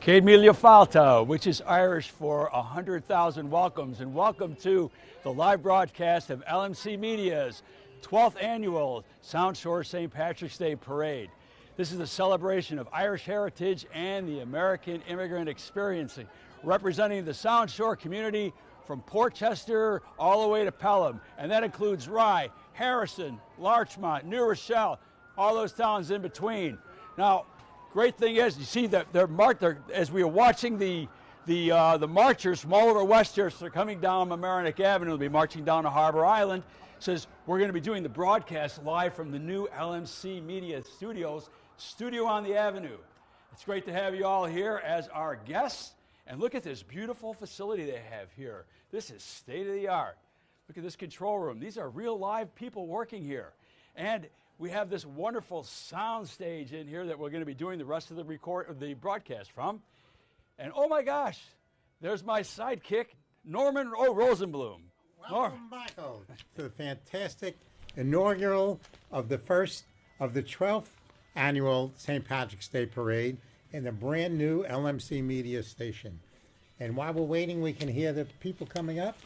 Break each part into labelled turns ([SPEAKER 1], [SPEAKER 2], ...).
[SPEAKER 1] Céad Míle Fáilte, which is Irish for 100,000 welcomes, and welcome to the live broadcast of LMC Media's 12th annual Sound Shore St. Patrick's Day Parade. This is a celebration of Irish heritage and the American immigrant experience, representing the Sound Shore community from Portchester all the way to Pelham, and that includes Rye, Harrison, Larchmont, New Rochelle, all those towns in between. Now, great thing is, you see that they're marked. As we are watching the marchers from all over Westchester coming down Mamaroneck Avenue, they'll be marching down to Harbor Island. Says we're going to be doing the broadcast live from the new LMC Media Studios, Studio on the Avenue. It's great to have you all here as our guests. And look at this beautiful facility they have here. This is state of the art. Look at this control room. These are real live people working here. And we have this wonderful sound stage in here that we're going to be doing the rest of the broadcast from. And oh my gosh, there's my sidekick, Norman Rosenblum.
[SPEAKER 2] Welcome, Michael, to the fantastic inaugural of the 12th annual St. Patrick's Day Parade in the brand new LMC Media station. And while we're waiting, we can hear the people coming up,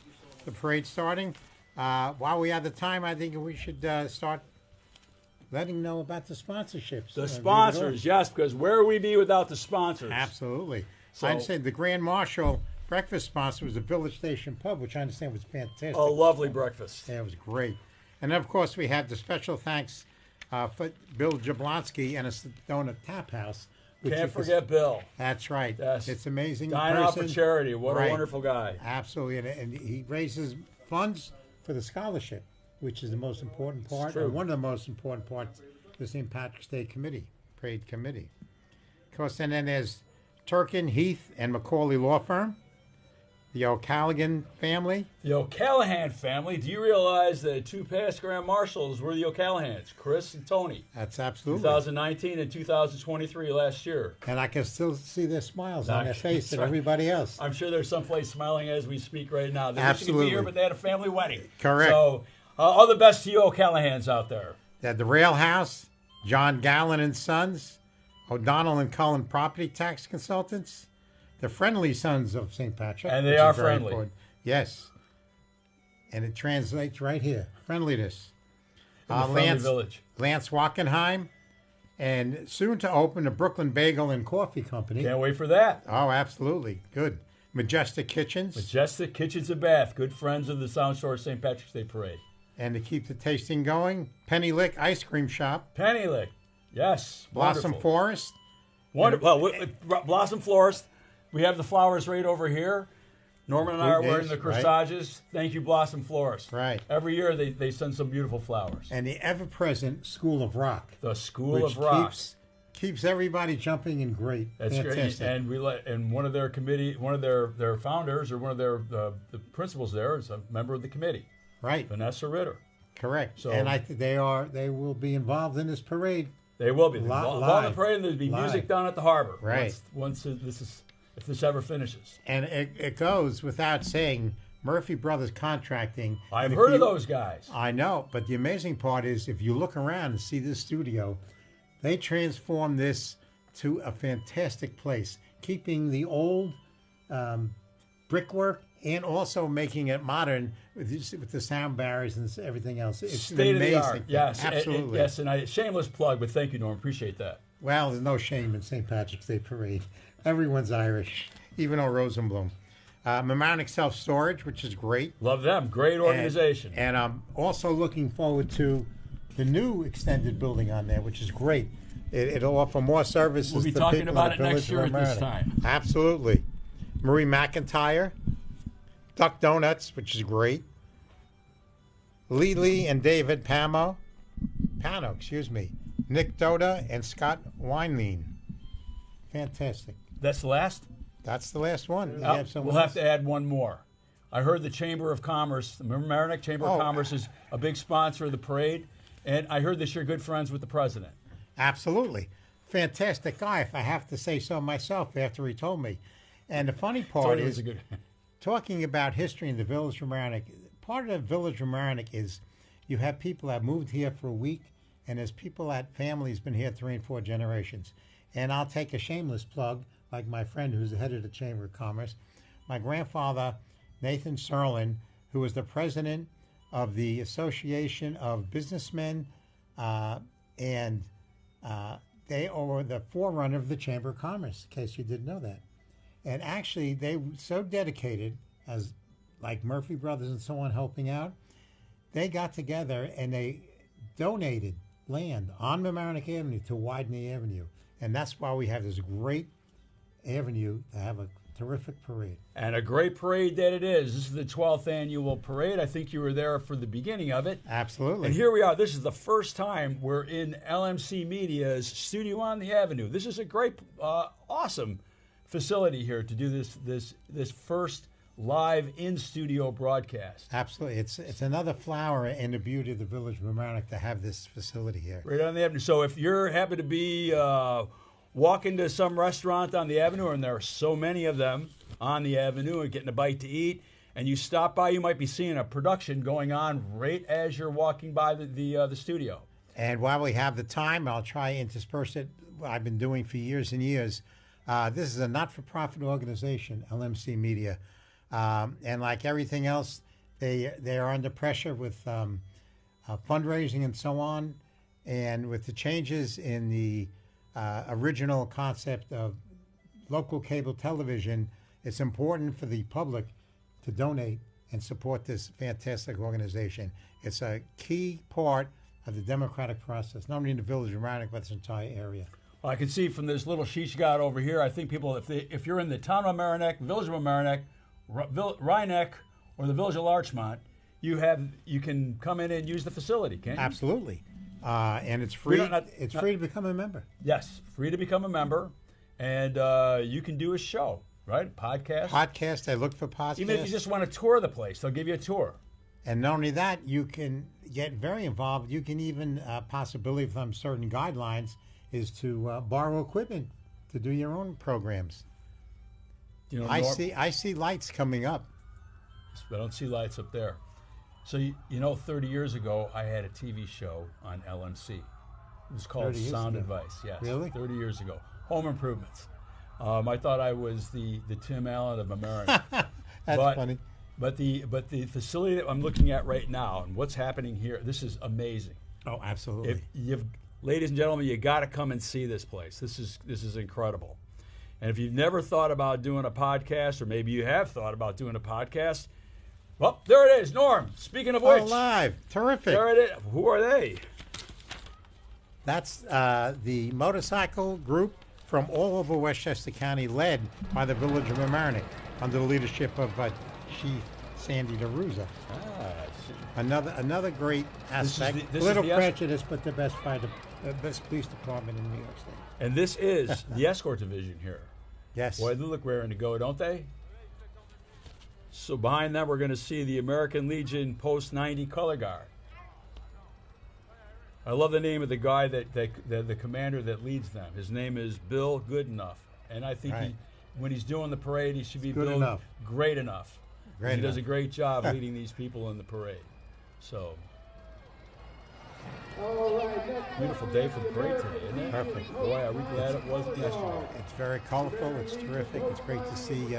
[SPEAKER 2] the parade starting. While we have the time, I think we should start letting know about the sponsorships.
[SPEAKER 1] The sponsors, yes, because where would we be without the sponsors?
[SPEAKER 2] Absolutely. So, I understand the Grand Marshal breakfast sponsor was the Village Station Pub, which I understand was fantastic.
[SPEAKER 1] A lovely breakfast.
[SPEAKER 2] Yeah, it was great. And then, of course, we have the special thanks for Bill Jablonski and a Sedona Tap House.
[SPEAKER 1] Can't forget Bill.
[SPEAKER 2] That's right.
[SPEAKER 1] Yes.
[SPEAKER 2] It's amazing.
[SPEAKER 1] Dying out for charity. What a wonderful guy.
[SPEAKER 2] Absolutely. And he raises funds for the scholarship, which is the most important part.
[SPEAKER 1] True.
[SPEAKER 2] And one of the most important parts of the St. Patrick's Day Parade Committee. Of course, and then there's Turkin, Heath, and Macaulay Law Firm. The O'Callaghan family.
[SPEAKER 1] The O'Callahan family. Do you realize that two past Grand Marshals were the O'Callahans, Chris and Tony?
[SPEAKER 2] That's absolutely.
[SPEAKER 1] 2019 and 2023 last year.
[SPEAKER 2] And I can still see their smiles on their face and everybody else.
[SPEAKER 1] I'm sure there's someplace smiling as we speak right now. They
[SPEAKER 2] Absolutely.
[SPEAKER 1] Be here, but they had a family wedding.
[SPEAKER 2] Correct.
[SPEAKER 1] So, all the best to you O'Callahans out there.
[SPEAKER 2] They had the Rail House, John Gallen and Sons, O'Donnell and Cullen Property Tax Consultants, the Friendly Sons of St. Patrick.
[SPEAKER 1] And they are friendly.
[SPEAKER 2] Important. Yes. And it translates right here. Friendliness.
[SPEAKER 1] Friendly Village.
[SPEAKER 2] Lance Wackenheim. And soon to open the Brooklyn Bagel and Coffee Company.
[SPEAKER 1] Can't wait for that.
[SPEAKER 2] Oh, absolutely. Good. Majestic Kitchens.
[SPEAKER 1] Majestic Kitchens of Bath. Good friends of the Sound Shore St. Patrick's Day Parade.
[SPEAKER 2] And to keep the tasting going, Penny Lick Ice Cream Shop.
[SPEAKER 1] Penny Lick. Yes.
[SPEAKER 2] Blossom
[SPEAKER 1] wonderful.
[SPEAKER 2] Forest.
[SPEAKER 1] Wonderful. Well, Blossom Florist. We have the flowers right over here. Norman and I are wearing the corsages. Right. Thank you, Blossom Florist.
[SPEAKER 2] Right.
[SPEAKER 1] Every year they send some beautiful flowers.
[SPEAKER 2] And the ever-present School of Rock.
[SPEAKER 1] The School of Rock.
[SPEAKER 2] Keeps everybody jumping in great.
[SPEAKER 1] That's
[SPEAKER 2] fantastic.
[SPEAKER 1] Great. And one of their committee, one of their founders, or one of their the principals there is a member of the committee.
[SPEAKER 2] Right.
[SPEAKER 1] Vanessa Ritter.
[SPEAKER 2] Correct. So, and I think they will be involved in this parade.
[SPEAKER 1] They will be. Involved in the parade, and there'll be music down at the harbor.
[SPEAKER 2] Right.
[SPEAKER 1] If this ever finishes.
[SPEAKER 2] And it goes without saying, Murphy Brothers Contracting.
[SPEAKER 1] I've heard of those guys.
[SPEAKER 2] I know, but the amazing part is if you look around and see this studio, they transformed this to a fantastic place, keeping the old brickwork and also making it modern with the sound barriers and everything else. It's
[SPEAKER 1] state
[SPEAKER 2] amazing.
[SPEAKER 1] Of the art. Yes,
[SPEAKER 2] absolutely.
[SPEAKER 1] Yes, and shameless plug, but thank you, Norm. Appreciate that.
[SPEAKER 2] Well, there's no shame in St. Patrick's Day Parade. Everyone's Irish, even old Rosenblum. Mamaroneck Self Storage, which is great.
[SPEAKER 1] Love them. Great organization.
[SPEAKER 2] And I'm also looking forward to the new extended building on there, which is great. It'll offer more services
[SPEAKER 1] to people. We'll be talking about it next year at this time.
[SPEAKER 2] Absolutely. Marie McIntyre, Duck Donuts, which is great. Lee and David Pano, Nick Doda and Scott Weinlein. Fantastic.
[SPEAKER 1] That's the last?
[SPEAKER 2] That's the last one.
[SPEAKER 1] We'll have to add one more. I heard the Chamber of Commerce, the Mamaroneck Chamber of Commerce is a big sponsor of the parade, and I heard that you're good friends with the president.
[SPEAKER 2] Absolutely. Fantastic guy, if I have to say so myself, after he told me. And the funny part is, talking about history in the Village of Mamaroneck, part of the Village of Mamaroneck is you have people that moved here for a week, and there's people that families been here 3 and 4 generations. And I'll take a shameless plug. like my friend who's the head of the Chamber of Commerce. My grandfather, Nathan Serlin, who was the president of the Association of Businessmen, and they are the forerunner of the Chamber of Commerce, in case you didn't know that. And actually, they were so dedicated, as like Murphy Brothers and so on helping out, they got together and they donated land on Mamaroneck Avenue to widen the avenue. And that's why we have this great avenue to have a terrific parade.
[SPEAKER 1] And a great parade that it is. This is the 12th annual parade. I think you were there for the beginning of it.
[SPEAKER 2] Absolutely.
[SPEAKER 1] And here we are. This is the first time we're in LMC Media's studio on the avenue. This is a great, awesome facility here to do this first live in-studio broadcast.
[SPEAKER 2] Absolutely. It's another flower in the beauty of the village of Mamaroneck to have this facility here.
[SPEAKER 1] Right on the avenue. So if you're happy to be walking to some restaurant on the avenue, and there are so many of them on the avenue, and getting a bite to eat, and you stop by, you might be seeing a production going on right as you're walking by the studio.
[SPEAKER 2] And while we have the time, I'll try and intersperse it. I've been doing for years and years. This is a not-for-profit organization, LMC Media. And like everything else, they are under pressure with fundraising and so on. And with the changes in the original concept of local cable television, it's important for the public to donate and support this fantastic organization. It's a key part of the democratic process, not only in the village of Mamaroneck, but this entire area.
[SPEAKER 1] Well, I can see from this little sheet you got over here, I think people, if you're in the town of Mamaroneck, village of Mamaroneck, Rhinebeck, or the village of Larchmont, you can come in and use the facility, can't you?
[SPEAKER 2] Absolutely. And it's free. It's free to become a member.
[SPEAKER 1] Yes, free to become a member, and you can do a show, right?
[SPEAKER 2] Podcast. I look for podcasts.
[SPEAKER 1] Even if you just want to tour the place, they'll give you a tour.
[SPEAKER 2] And not only that, you can get very involved. You can even possibility from certain guidelines is to borrow equipment to do your own programs.
[SPEAKER 1] You know,
[SPEAKER 2] I see lights coming up.
[SPEAKER 1] I don't see lights up there. So, you know, 30 years ago, I had a TV show on LMC. It was called Sound Advice. Yes.
[SPEAKER 2] Really?
[SPEAKER 1] 30 years ago. Home Improvements. I thought I was the Tim Allen of America.
[SPEAKER 2] That's funny.
[SPEAKER 1] But the facility that I'm looking at right now and what's happening here, this is amazing.
[SPEAKER 2] Oh, absolutely.
[SPEAKER 1] Ladies and gentlemen, you got to come and see this place. This is incredible. And if you've never thought about doing a podcast, or maybe you have thought about doing a podcast, well, there it is, Norm. Speaking of which,
[SPEAKER 2] live, terrific.
[SPEAKER 1] There it is. Who are they?
[SPEAKER 2] That's the motorcycle group from all over Westchester County, led by the village of Mamaroneck, under the leadership of Chief Sandy DeRuza. Another great aspect.
[SPEAKER 1] This
[SPEAKER 2] Little
[SPEAKER 1] is the
[SPEAKER 2] prejudice, but the best police department in New York State.
[SPEAKER 1] And this is the escort division here.
[SPEAKER 2] Yes.
[SPEAKER 1] Boy, they look raring to go, don't they? So behind them, we're going to see the American Legion Post 90 Color Guard. I love the name of the guy the commander that leads them. His name is Bill Goodenough, and I think when he's doing the parade, he should be Great Enough. He does a great job leading these people in the parade. So, beautiful day for the parade today, isn't it?
[SPEAKER 2] Perfect.
[SPEAKER 1] Boy, are we glad it wasn't yesterday.
[SPEAKER 2] It's very colorful. It's terrific. It's great to see,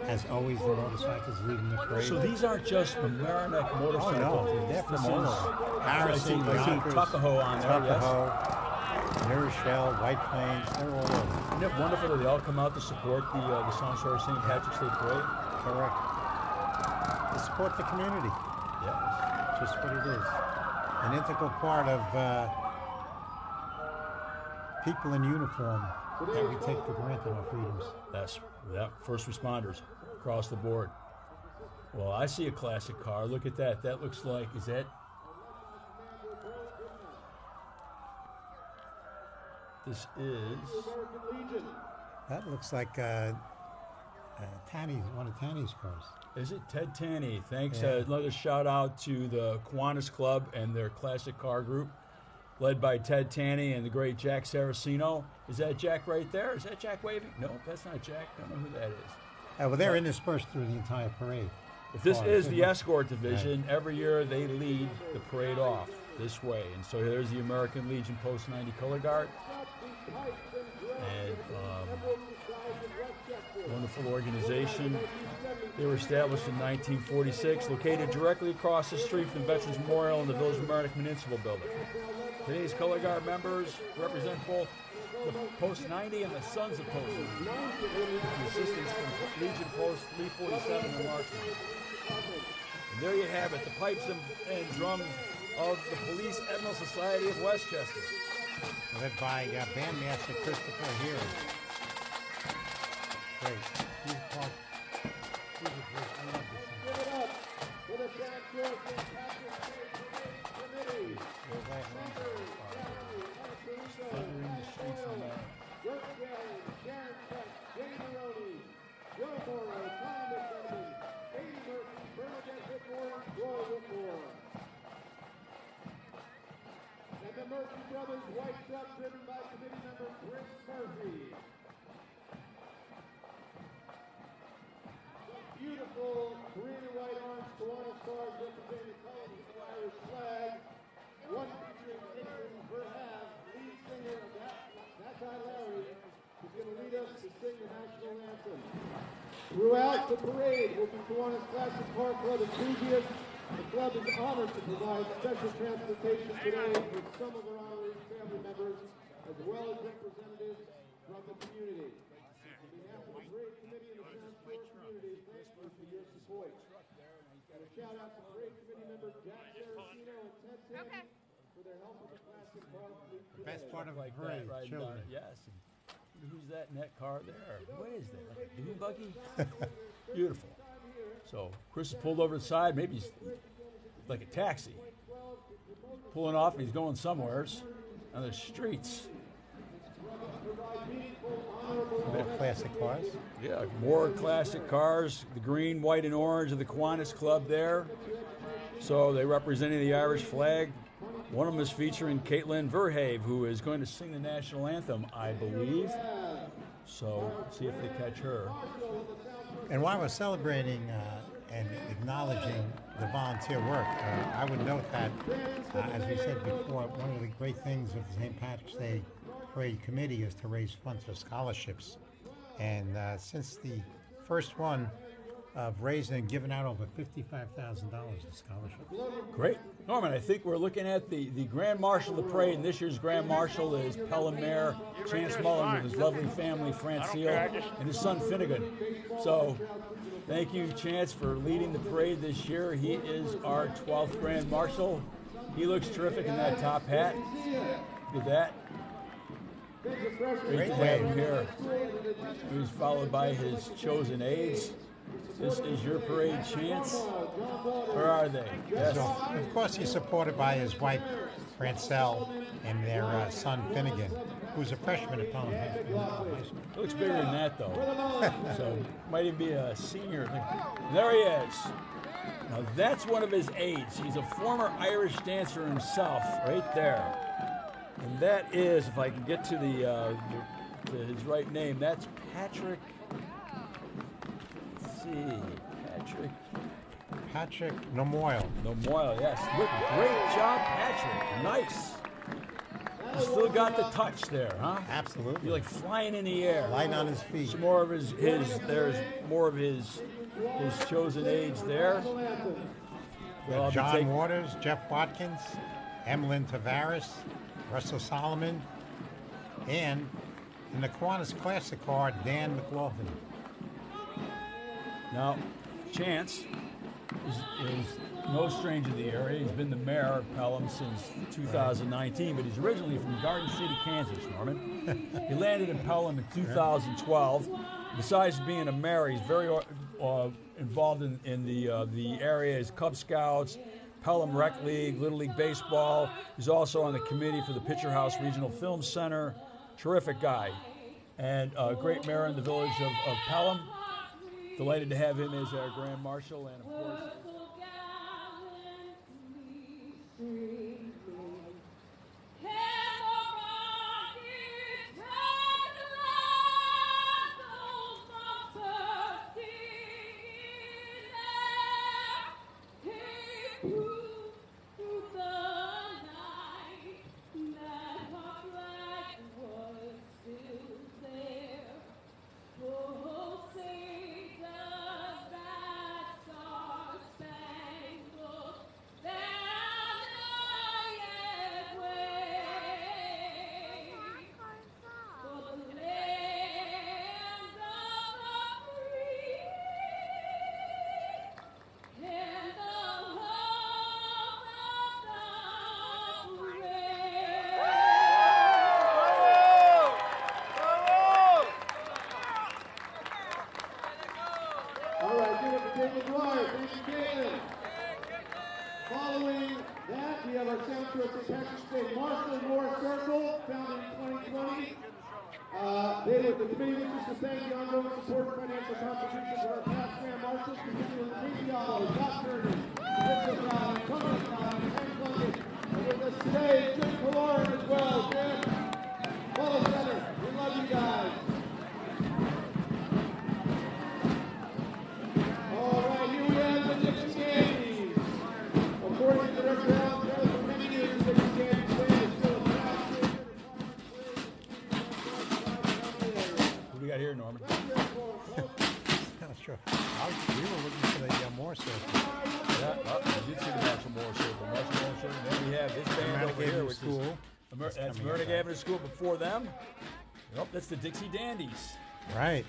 [SPEAKER 2] as always, the motorcycles leading the parade.
[SPEAKER 1] So these aren't just Mamaroneck motorcycles.
[SPEAKER 2] Oh, no. They're from all over. Harrison,
[SPEAKER 1] I see Tuckahoe on there.
[SPEAKER 2] Tuckahoe, New Rochelle, White Plains. They're all over.
[SPEAKER 1] Isn't it wonderful that they all come out to support the South Shore St. Patrick's Day Parade?
[SPEAKER 2] Correct. To support the community.
[SPEAKER 1] Yes.
[SPEAKER 2] Just what it is. An integral part of people in uniform that we take for granted our freedoms.
[SPEAKER 1] That's first responders across the board. Well, I see a classic car. Look at that. That looks like, is that? This is.
[SPEAKER 2] That looks like one of Tanny's cars.
[SPEAKER 1] Is it Ted Tanney? Thanks. Yeah. Another shout out to the Kiwanis Club and their classic car group, led by Ted Tanney and the great Jack Saraceno. Is that Jack right there? Is that Jack waving? No, that's not Jack. I don't know who that is.
[SPEAKER 2] Well, they're interspersed through the entire parade.
[SPEAKER 1] If this is the escort division, every year they lead the parade off this way. And so there's the American Legion Post 90 Color Guard. And wonderful organization. They were established in 1946, located directly across the street from the Veterans Memorial in the Village of Mamaroneck Municipal Building. Today's Color Guard members represent both the Post 90 and the Sons of Post 90, with assistance from Legion Post 347 in Larchmont. And there you have it, the pipes and drums of the Police Admiral Society of Westchester.
[SPEAKER 2] Led by Bandmaster Christopher Heron. Great. He's part. He's a great. I love this song.
[SPEAKER 3] Give it up for the South Shore St. Patrick's Day Parade Committee.
[SPEAKER 1] Thundering the streets of Maryland.
[SPEAKER 3] Brooke Gary, Sharon Peck, Jenny Maroney, Joe Morrow, Tom McDermott, Amy Murphy, Bernadette Whitmore, and Roy Whitmore. And the Murphy Brothers White Truck driven by committee member Chris Murphy. Beautiful green and white orange Kiwanis stars representing the colors of the Irish flag. One featuring Caitlin Verhav, lead singer of That's I Larry, who's going to lead us to sing the national anthem. Throughout the parade will be Kiwanis Classic Car Club enthusiasts. The club is honored to provide special transportation today with some of our honorees family members, as well as representatives from the community. On behalf of the parade committee and the transport community, thank you for your support. And a shout out to parade committee member Jack Saracino and Ted Sandy for their help with the classic car fleet today.
[SPEAKER 2] Best part of the
[SPEAKER 1] Like
[SPEAKER 2] parade,
[SPEAKER 1] that, riding
[SPEAKER 2] children.
[SPEAKER 1] down it. Yes. And who's that in that car there? What is that? Like a dune buggy? Beautiful. So Chris is pulled over to the side. Maybe he's like a taxi. Pulling off and he's going somewheres on the streets.
[SPEAKER 2] A bit of classic cars.
[SPEAKER 1] Yeah, more classic cars. The green, white, and orange of the Kiwanis Club there. So they representing the Irish flag. One of them is featuring Caitlin Verhav, who is going to sing the national anthem, I believe. So see if they catch her.
[SPEAKER 2] And while we're celebrating and acknowledging the volunteer work, I would note that, as we said before, one of the great things of the St. Patrick's Day Parade Committee is to raise funds for scholarships. And since the first one of raising and giving out over $55,000 in scholarships.
[SPEAKER 1] Great. Norman, I think we're looking at the Grand Marshal of the parade, and this year's Grand Marshal is Pelham Mayor Chance Mullen with his lovely family, Francine, and his son Finnegan. So thank you, Chance, for leading the parade this year. He is our 12th Grand Marshal. He looks terrific in that top hat. Look at that. Great to have him here. He's followed by his chosen aides. This is your parade, Chance. Where are they? Yes.
[SPEAKER 2] So, of course, he's supported by his wife, Francelle, and their son, Finnegan, who's a freshman at Pelham High School.
[SPEAKER 1] Looks bigger than that, though. So, might even be a senior. There he is. Now, that's one of his aides. He's a former Irish dancer himself, right there. And that is, if I can get to to his right name, that's Patrick.
[SPEAKER 2] Patrick Nomoyle.
[SPEAKER 1] Nomoyle, yes. Look, great job, Patrick. Nice. You still got the touch there, huh?
[SPEAKER 2] Absolutely.
[SPEAKER 1] You're like flying in the air.
[SPEAKER 2] Light on his feet.
[SPEAKER 1] Some more of there's more of his chosen aides there.
[SPEAKER 2] John Waters, Jeff Watkins, Emlyn Tavares, Russell Solomon, and in the Kiwanis Classic car, Dan McLaughlin.
[SPEAKER 1] Now, Chance is no stranger to the area. He's been the mayor of Pelham since 2019, but he's originally from Garden City, Kansas, Norman. He landed in Pelham in 2012. Besides being a mayor, he's very involved in the area as Cub Scouts, Pelham Rec League, Little League Baseball. He's also on the committee for the Picture House Regional Film Center. Terrific guy. And a great mayor in the village of Pelham. Delighted to have him as our Grand Marshal, and of course.
[SPEAKER 4] Oh, say
[SPEAKER 3] Following that, we have our Sound Show St. Patrick's Day Marshall Moore Circle, founded in 2020. They were the committee wishes to thank the ongoing support and financial contributions of our past Grand Marshals, particularly Casey Allo, Doc Turner, Victor Brown, Thomas Brown, and Plunkett. And with us today is Jim Kaloran as well. Jim, Follow Center, we love you guys. All right, here we have the Dixie Dandies. According to Director Alan Taylor, for many years, the Dixie Dandies band is still a proud favorite
[SPEAKER 1] What do you got here, Norman?
[SPEAKER 2] Not sure. We were looking for the Moore Circle.
[SPEAKER 1] Yeah, you did see the Marshall Moore Circle. Marshall Moore Circle. Then we have this band
[SPEAKER 2] American
[SPEAKER 1] over here,
[SPEAKER 2] Avenue
[SPEAKER 1] which
[SPEAKER 2] School.
[SPEAKER 1] is that's Murdoch Avenue School. Before them, yep, that's the Dixie Dandies.
[SPEAKER 2] Right.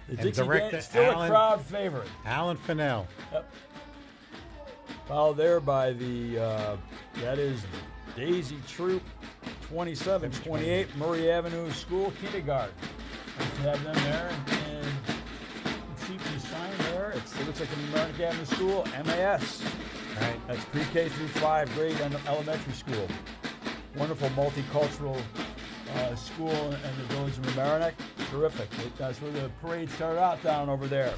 [SPEAKER 1] The
[SPEAKER 2] And
[SPEAKER 1] Dixie
[SPEAKER 2] director
[SPEAKER 1] Dandies, still
[SPEAKER 2] Alan-
[SPEAKER 1] a crowd favorite.
[SPEAKER 2] Alan Fennell.
[SPEAKER 1] Yep. Followed there by the, that is Daisy Troop 2728 Murray Avenue School Kindergarten. Nice to have them there. And you can see the sign there. It looks like an Murray Avenue School, MAS.
[SPEAKER 2] Right.
[SPEAKER 1] That's pre-K through 5 grade and elementary school. Wonderful multicultural school in the village of Mamaroneck. Terrific. That's where the parade started out down over there.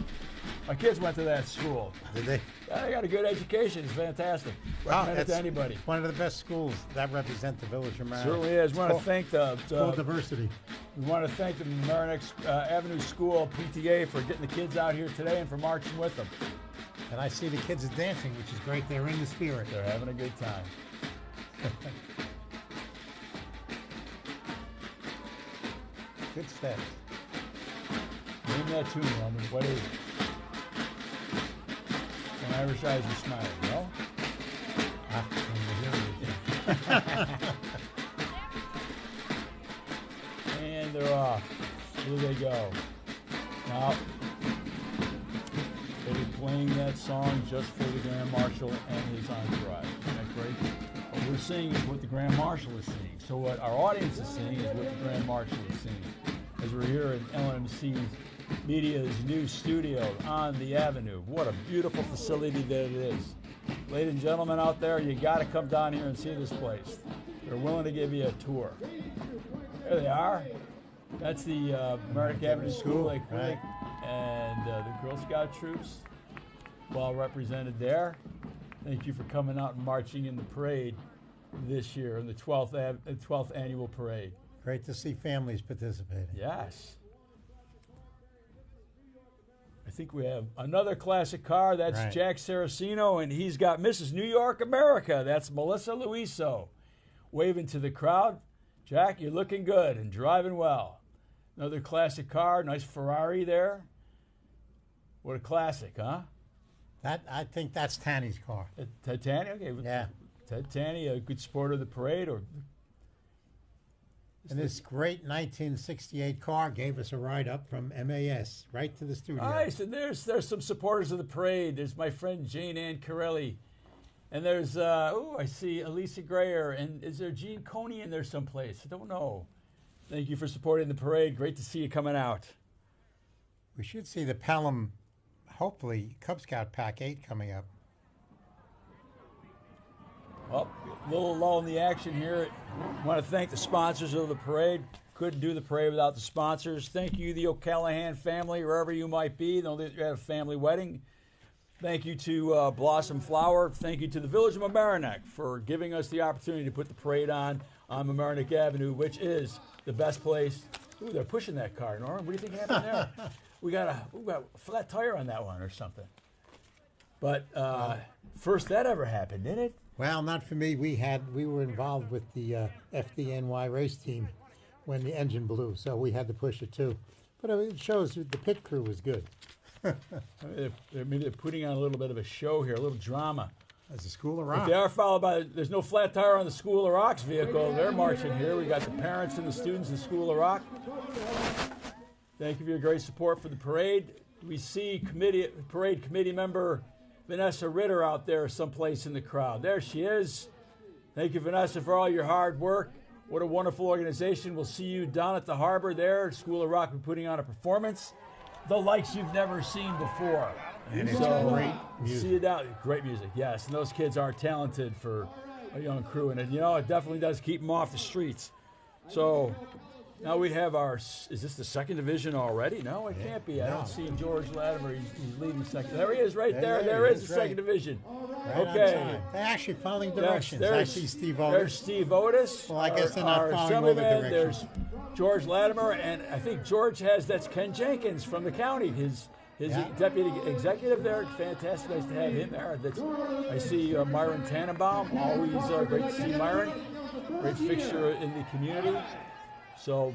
[SPEAKER 1] My kids went to that school.
[SPEAKER 2] Did they?
[SPEAKER 1] Yeah, they got a good education. It's fantastic. Recommend it to anybody.
[SPEAKER 2] One of the best schools that represent the village of Mamaroneck.
[SPEAKER 1] Certainly is. We want to thank
[SPEAKER 2] Full diversity.
[SPEAKER 1] we want to thank the Mamaroneck Avenue School PTA for getting the kids out here today and for marching with them.
[SPEAKER 2] And I see the kids are dancing, which is great. They're in the spirit.
[SPEAKER 1] They're having a good time.
[SPEAKER 2] Good steps.
[SPEAKER 1] Name that tune, Roman. What is it? When Irish eyes are smiling, no?
[SPEAKER 2] Ah, I'm hearing it.
[SPEAKER 1] And they're off. Here they go. Now, they're playing that song just for the Grand Marshal and his entourage. Isn't that great? What we're seeing is what the Grand Marshal is seeing. So what our audience is seeing is what the Grand Marshal is seeing. As we're here in LMC Media's new studio on the Avenue. What a beautiful facility that it is. Ladies and gentlemen out there, you got to come down here and see this place. They're willing to give you a tour. There they are. That's the Murdoch Avenue School, Lake Riddick, and the Girl Scout troops, well represented there. Thank you for coming out and marching in the parade this year, in the 12th annual parade.
[SPEAKER 2] Great to see families participating.
[SPEAKER 1] Yes. I think we have another classic car. That's
[SPEAKER 2] Right.
[SPEAKER 1] Jack Saraceno, and he's got Mrs. New York America. That's Melissa Luiso. Waving to the crowd. Jack, you're looking good and driving well. Another classic car, nice Ferrari there. What a classic, huh?
[SPEAKER 2] That I think that's Tanny's car.
[SPEAKER 1] Titania? Okay.
[SPEAKER 2] Yeah.
[SPEAKER 1] Titania, a good sport of the parade, or
[SPEAKER 2] And this great 1968 car gave us a ride up from MAS right to the studio.
[SPEAKER 1] nice. And there's some supporters of the parade. There's my friend Jane Ann Corelli. And there's, I see Elisa Grayer. And is there Gene Coney in there someplace? I don't know. Thank you for supporting the parade. Great to see you coming out.
[SPEAKER 2] We should see the Pelham, hopefully, Cub Scout Pack 8 coming up.
[SPEAKER 1] Well, a little lull in the action here. I want to thank the sponsors of the parade. Couldn't do the parade without the sponsors. Thank you, the O'Callahan family, wherever you might be. Know that you had a family wedding. Thank you to Blossom Flower. Thank you to the Village of Mamaroneck for giving us the opportunity to put the parade on Mamaroneck Avenue, which is the best place. Ooh, they're pushing that car, Norman. What do you think happened there? we got a flat tire on that one or something. But first that ever happened, didn't it?
[SPEAKER 2] Well, not for me. We were involved with the FDNY race team when the engine blew, so we had to push it too. But it shows the pit crew was good.
[SPEAKER 1] Maybe they're putting on a little bit of a show here, a little drama.
[SPEAKER 2] As a School of
[SPEAKER 1] If
[SPEAKER 2] Rock.
[SPEAKER 1] they are followed by, there's no flat tire on the School of Rock's vehicle. They're marching here. We got the parents and the students of the School of Rock. Thank you for your great support for the parade. We see parade committee member Vanessa Ritter out there someplace in the crowd. There she is. Thank you, Vanessa, for all your hard work. What a wonderful organization. We'll see you down at the harbor there. School of Rock will be putting on a performance, the likes you've never seen before.
[SPEAKER 2] And it's
[SPEAKER 1] So,
[SPEAKER 2] great music.
[SPEAKER 1] See it out. Great music, yes. And those kids are talented for a young crew. And, it definitely does keep them off the streets. So now we have is this the second division already? No, it can't be. I don't see George Latimer. He's leading second. There he is right there. There is the second division.
[SPEAKER 2] Right on
[SPEAKER 1] Okay.
[SPEAKER 2] time. They're actually following
[SPEAKER 1] Yes,
[SPEAKER 2] directions. I see Steve Otis.
[SPEAKER 1] There's Steve Otis.
[SPEAKER 2] Well, I guess they're not
[SPEAKER 1] our
[SPEAKER 2] following all the
[SPEAKER 1] assemblyman.
[SPEAKER 2] directions.
[SPEAKER 1] There's George Latimer, and I think that's Ken Jenkins from the county. His deputy executive there. Fantastic. Nice to have him there. I see Myron Tannenbaum. Always great to see Myron. Great fixture in the community. So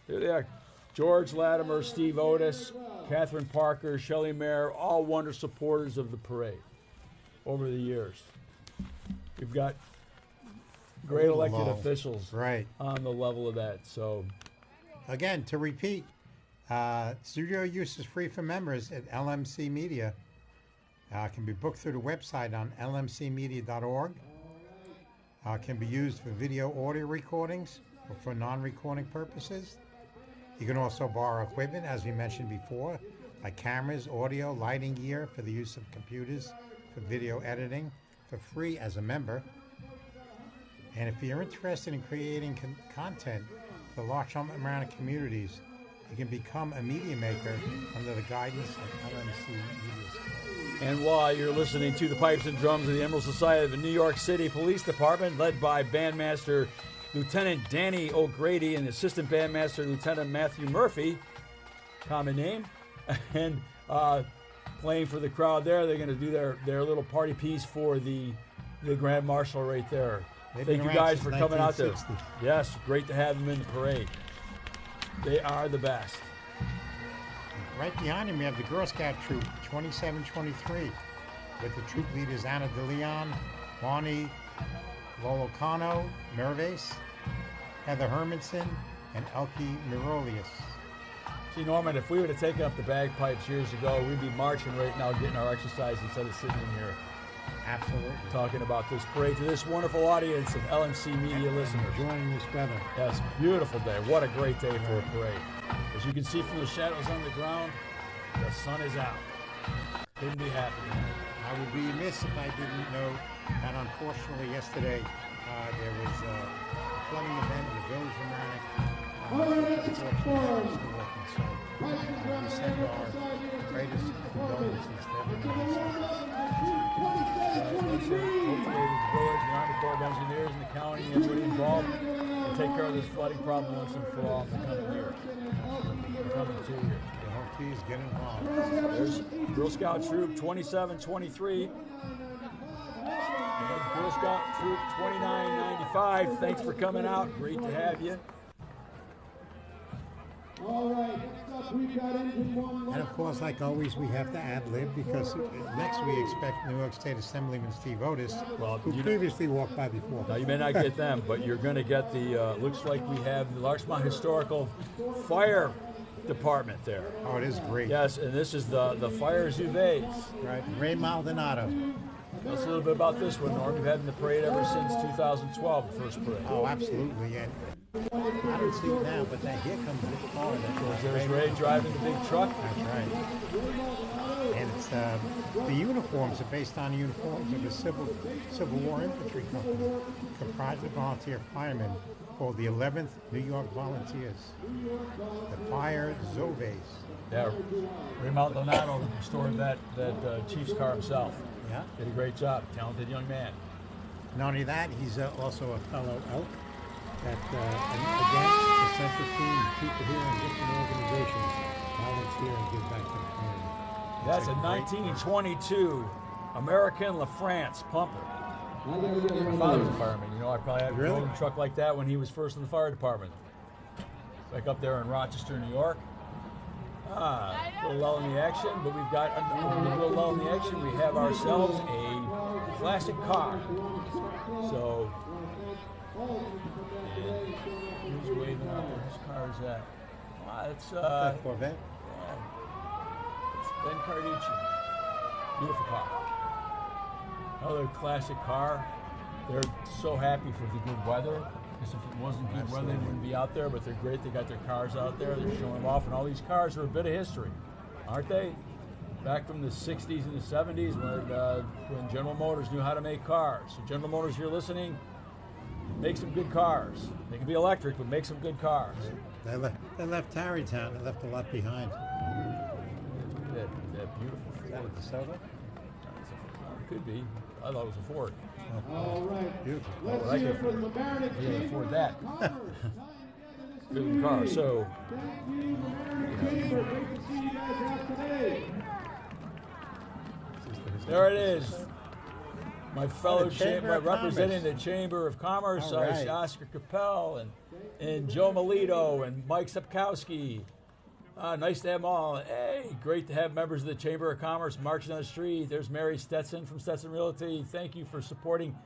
[SPEAKER 1] there they are. George Latimer, Steve Otis, Catherine Parker, Shelley Mayer, all wonderful supporters of the parade over the years. We've got great elected officials
[SPEAKER 2] Right.
[SPEAKER 1] on the level of that. So
[SPEAKER 2] Again, to repeat, studio use is free for members at LMC Media. Can be booked through the website on lmcmedia.org. Can be used for video audio recordings or for non-recording purposes. You can also borrow equipment, as we mentioned before, like cameras, audio, lighting gear for the use of computers for video editing for free as a member. And if you're interested in creating content for Larchmont and Marana communities, you can become a media maker under the guidance of LMC Media.
[SPEAKER 1] And while you're listening to the Pipes and Drums of the Emerald Society of the New York City Police Department, led by Bandmaster Lieutenant Danny O'Grady and Assistant Bandmaster Lieutenant Matthew Murphy, common name, and playing for the crowd there, they're going to do their little party piece for the Grand Marshal right there.
[SPEAKER 2] They've
[SPEAKER 1] Thank
[SPEAKER 2] been
[SPEAKER 1] you
[SPEAKER 2] around
[SPEAKER 1] guys
[SPEAKER 2] since
[SPEAKER 1] for coming out there.
[SPEAKER 2] 1960.
[SPEAKER 1] Yes, great to have them in the parade. They are the best.
[SPEAKER 2] Right behind him, we have the Girl Scout Troop 2723 with the troop leaders Anna DeLeon, Bonnie Lolocano Merves, Heather Hermanson, and Elke Mirolius.
[SPEAKER 1] See, Norman, if we would have taken up the bagpipes years ago, we'd be marching right now, getting our exercise instead of sitting in here
[SPEAKER 2] Absolutely.
[SPEAKER 1] talking about this parade to this wonderful audience of LMC Media listeners.
[SPEAKER 2] Enjoying this weather.
[SPEAKER 1] Yes, beautiful day. What a great day for a parade. As you can see from the shadows on the ground, the sun is out. Couldn't be happier.
[SPEAKER 2] I would be remiss if I didn't know that unfortunately yesterday there was a flooding event in the village of Marana. So we send our greatest condolences to everyone.
[SPEAKER 1] Hopefully the village, the Army Corps of Engineers, and the county, and everybody involved will take care of this flooding problem once and for all in the coming year. The coming 2 years.
[SPEAKER 2] The whole please get involved.
[SPEAKER 1] There's Girl Scout Troop 2723. And Girl Scout Troop 2995. Thanks for coming out. Great to have you.
[SPEAKER 3] All right, next up we've got engine one.
[SPEAKER 2] And of course, like always, we have to ad-lib because next we expect New York State Assemblyman Steve Otis,
[SPEAKER 1] Well,
[SPEAKER 2] who
[SPEAKER 1] you-
[SPEAKER 2] previously walked by before.
[SPEAKER 1] Now, you may not get them, but you're going to get the, looks like we have the Larchmont Historical Fire Department there.
[SPEAKER 2] Oh, it is great.
[SPEAKER 1] Yes, and this is the Fire Zuvez.
[SPEAKER 2] Right. Ray Maldonado.
[SPEAKER 1] Tell us a little bit about this one, Norm. You've had in the parade ever since 2012, the first parade.
[SPEAKER 2] Oh, absolutely. And I don't see it now, but here comes the car.
[SPEAKER 1] There's Ray driving the big truck.
[SPEAKER 2] That's right. And it's the uniforms are based on the uniforms of a Civil War infantry company comprised of volunteer firemen called the 11th New York Volunteers. The Fire Zoves.
[SPEAKER 1] Yeah, Ray Maldonado restored that Chief's car himself.
[SPEAKER 2] Yeah.
[SPEAKER 1] Did a great job. Talented young man.
[SPEAKER 2] Not only that, he's also a fellow elk. That and again, the central team, people here in different organizations volunteer and give back to the community.
[SPEAKER 1] That's a
[SPEAKER 2] great
[SPEAKER 1] 1922 American LaFrance pumper. My father was a fireman. I probably had
[SPEAKER 2] Really?
[SPEAKER 1] a truck like that when he was first in the fire department. Back up there in Rochester, New York. A little lull in the action, but we've got a little lull in the action. We have ourselves a classic car. So, who's waving out there? Whose car is that? It's
[SPEAKER 2] Corvette.
[SPEAKER 1] It's Ben Carducci. Beautiful car. Another classic car. They're so happy for the good weather. Because if it wasn't good weather, they wouldn't be out there. But they're great. They got their cars out there. They're showing them off. And all these cars are a bit of history, aren't they? back from the 60s and the 70s when General Motors knew how to make cars. So General Motors, if you're listening, make some good cars. They can be electric, but make some good cars.
[SPEAKER 2] They left Tarrytown. They left a lot behind.
[SPEAKER 1] That beautiful Ford.
[SPEAKER 2] Is that a DeSoto?
[SPEAKER 1] It could be. I thought it was a Ford.
[SPEAKER 3] All right.
[SPEAKER 2] Beautiful.
[SPEAKER 3] Let's
[SPEAKER 1] I
[SPEAKER 3] hear
[SPEAKER 1] could-
[SPEAKER 3] from the Mamaroneck
[SPEAKER 1] I could afford
[SPEAKER 3] Chamber
[SPEAKER 1] that.
[SPEAKER 3] of Commerce. Tying together this
[SPEAKER 1] Good car.
[SPEAKER 3] community.
[SPEAKER 1] So
[SPEAKER 3] Thank you, Mamaroneck Chamber. Great to see you guys out today.
[SPEAKER 1] there it is. My fellow
[SPEAKER 2] the Chamber
[SPEAKER 1] chamber
[SPEAKER 2] of
[SPEAKER 1] representing
[SPEAKER 2] Commerce.
[SPEAKER 1] the Chamber of Commerce,
[SPEAKER 2] All right.
[SPEAKER 1] Oscar Capel and Joe Melito and Mike Sepkowski. Nice to have them all. Hey, great to have members of the Chamber of Commerce marching on the street. There's Mary Stetson from Stetson Realty. Thank you for supporting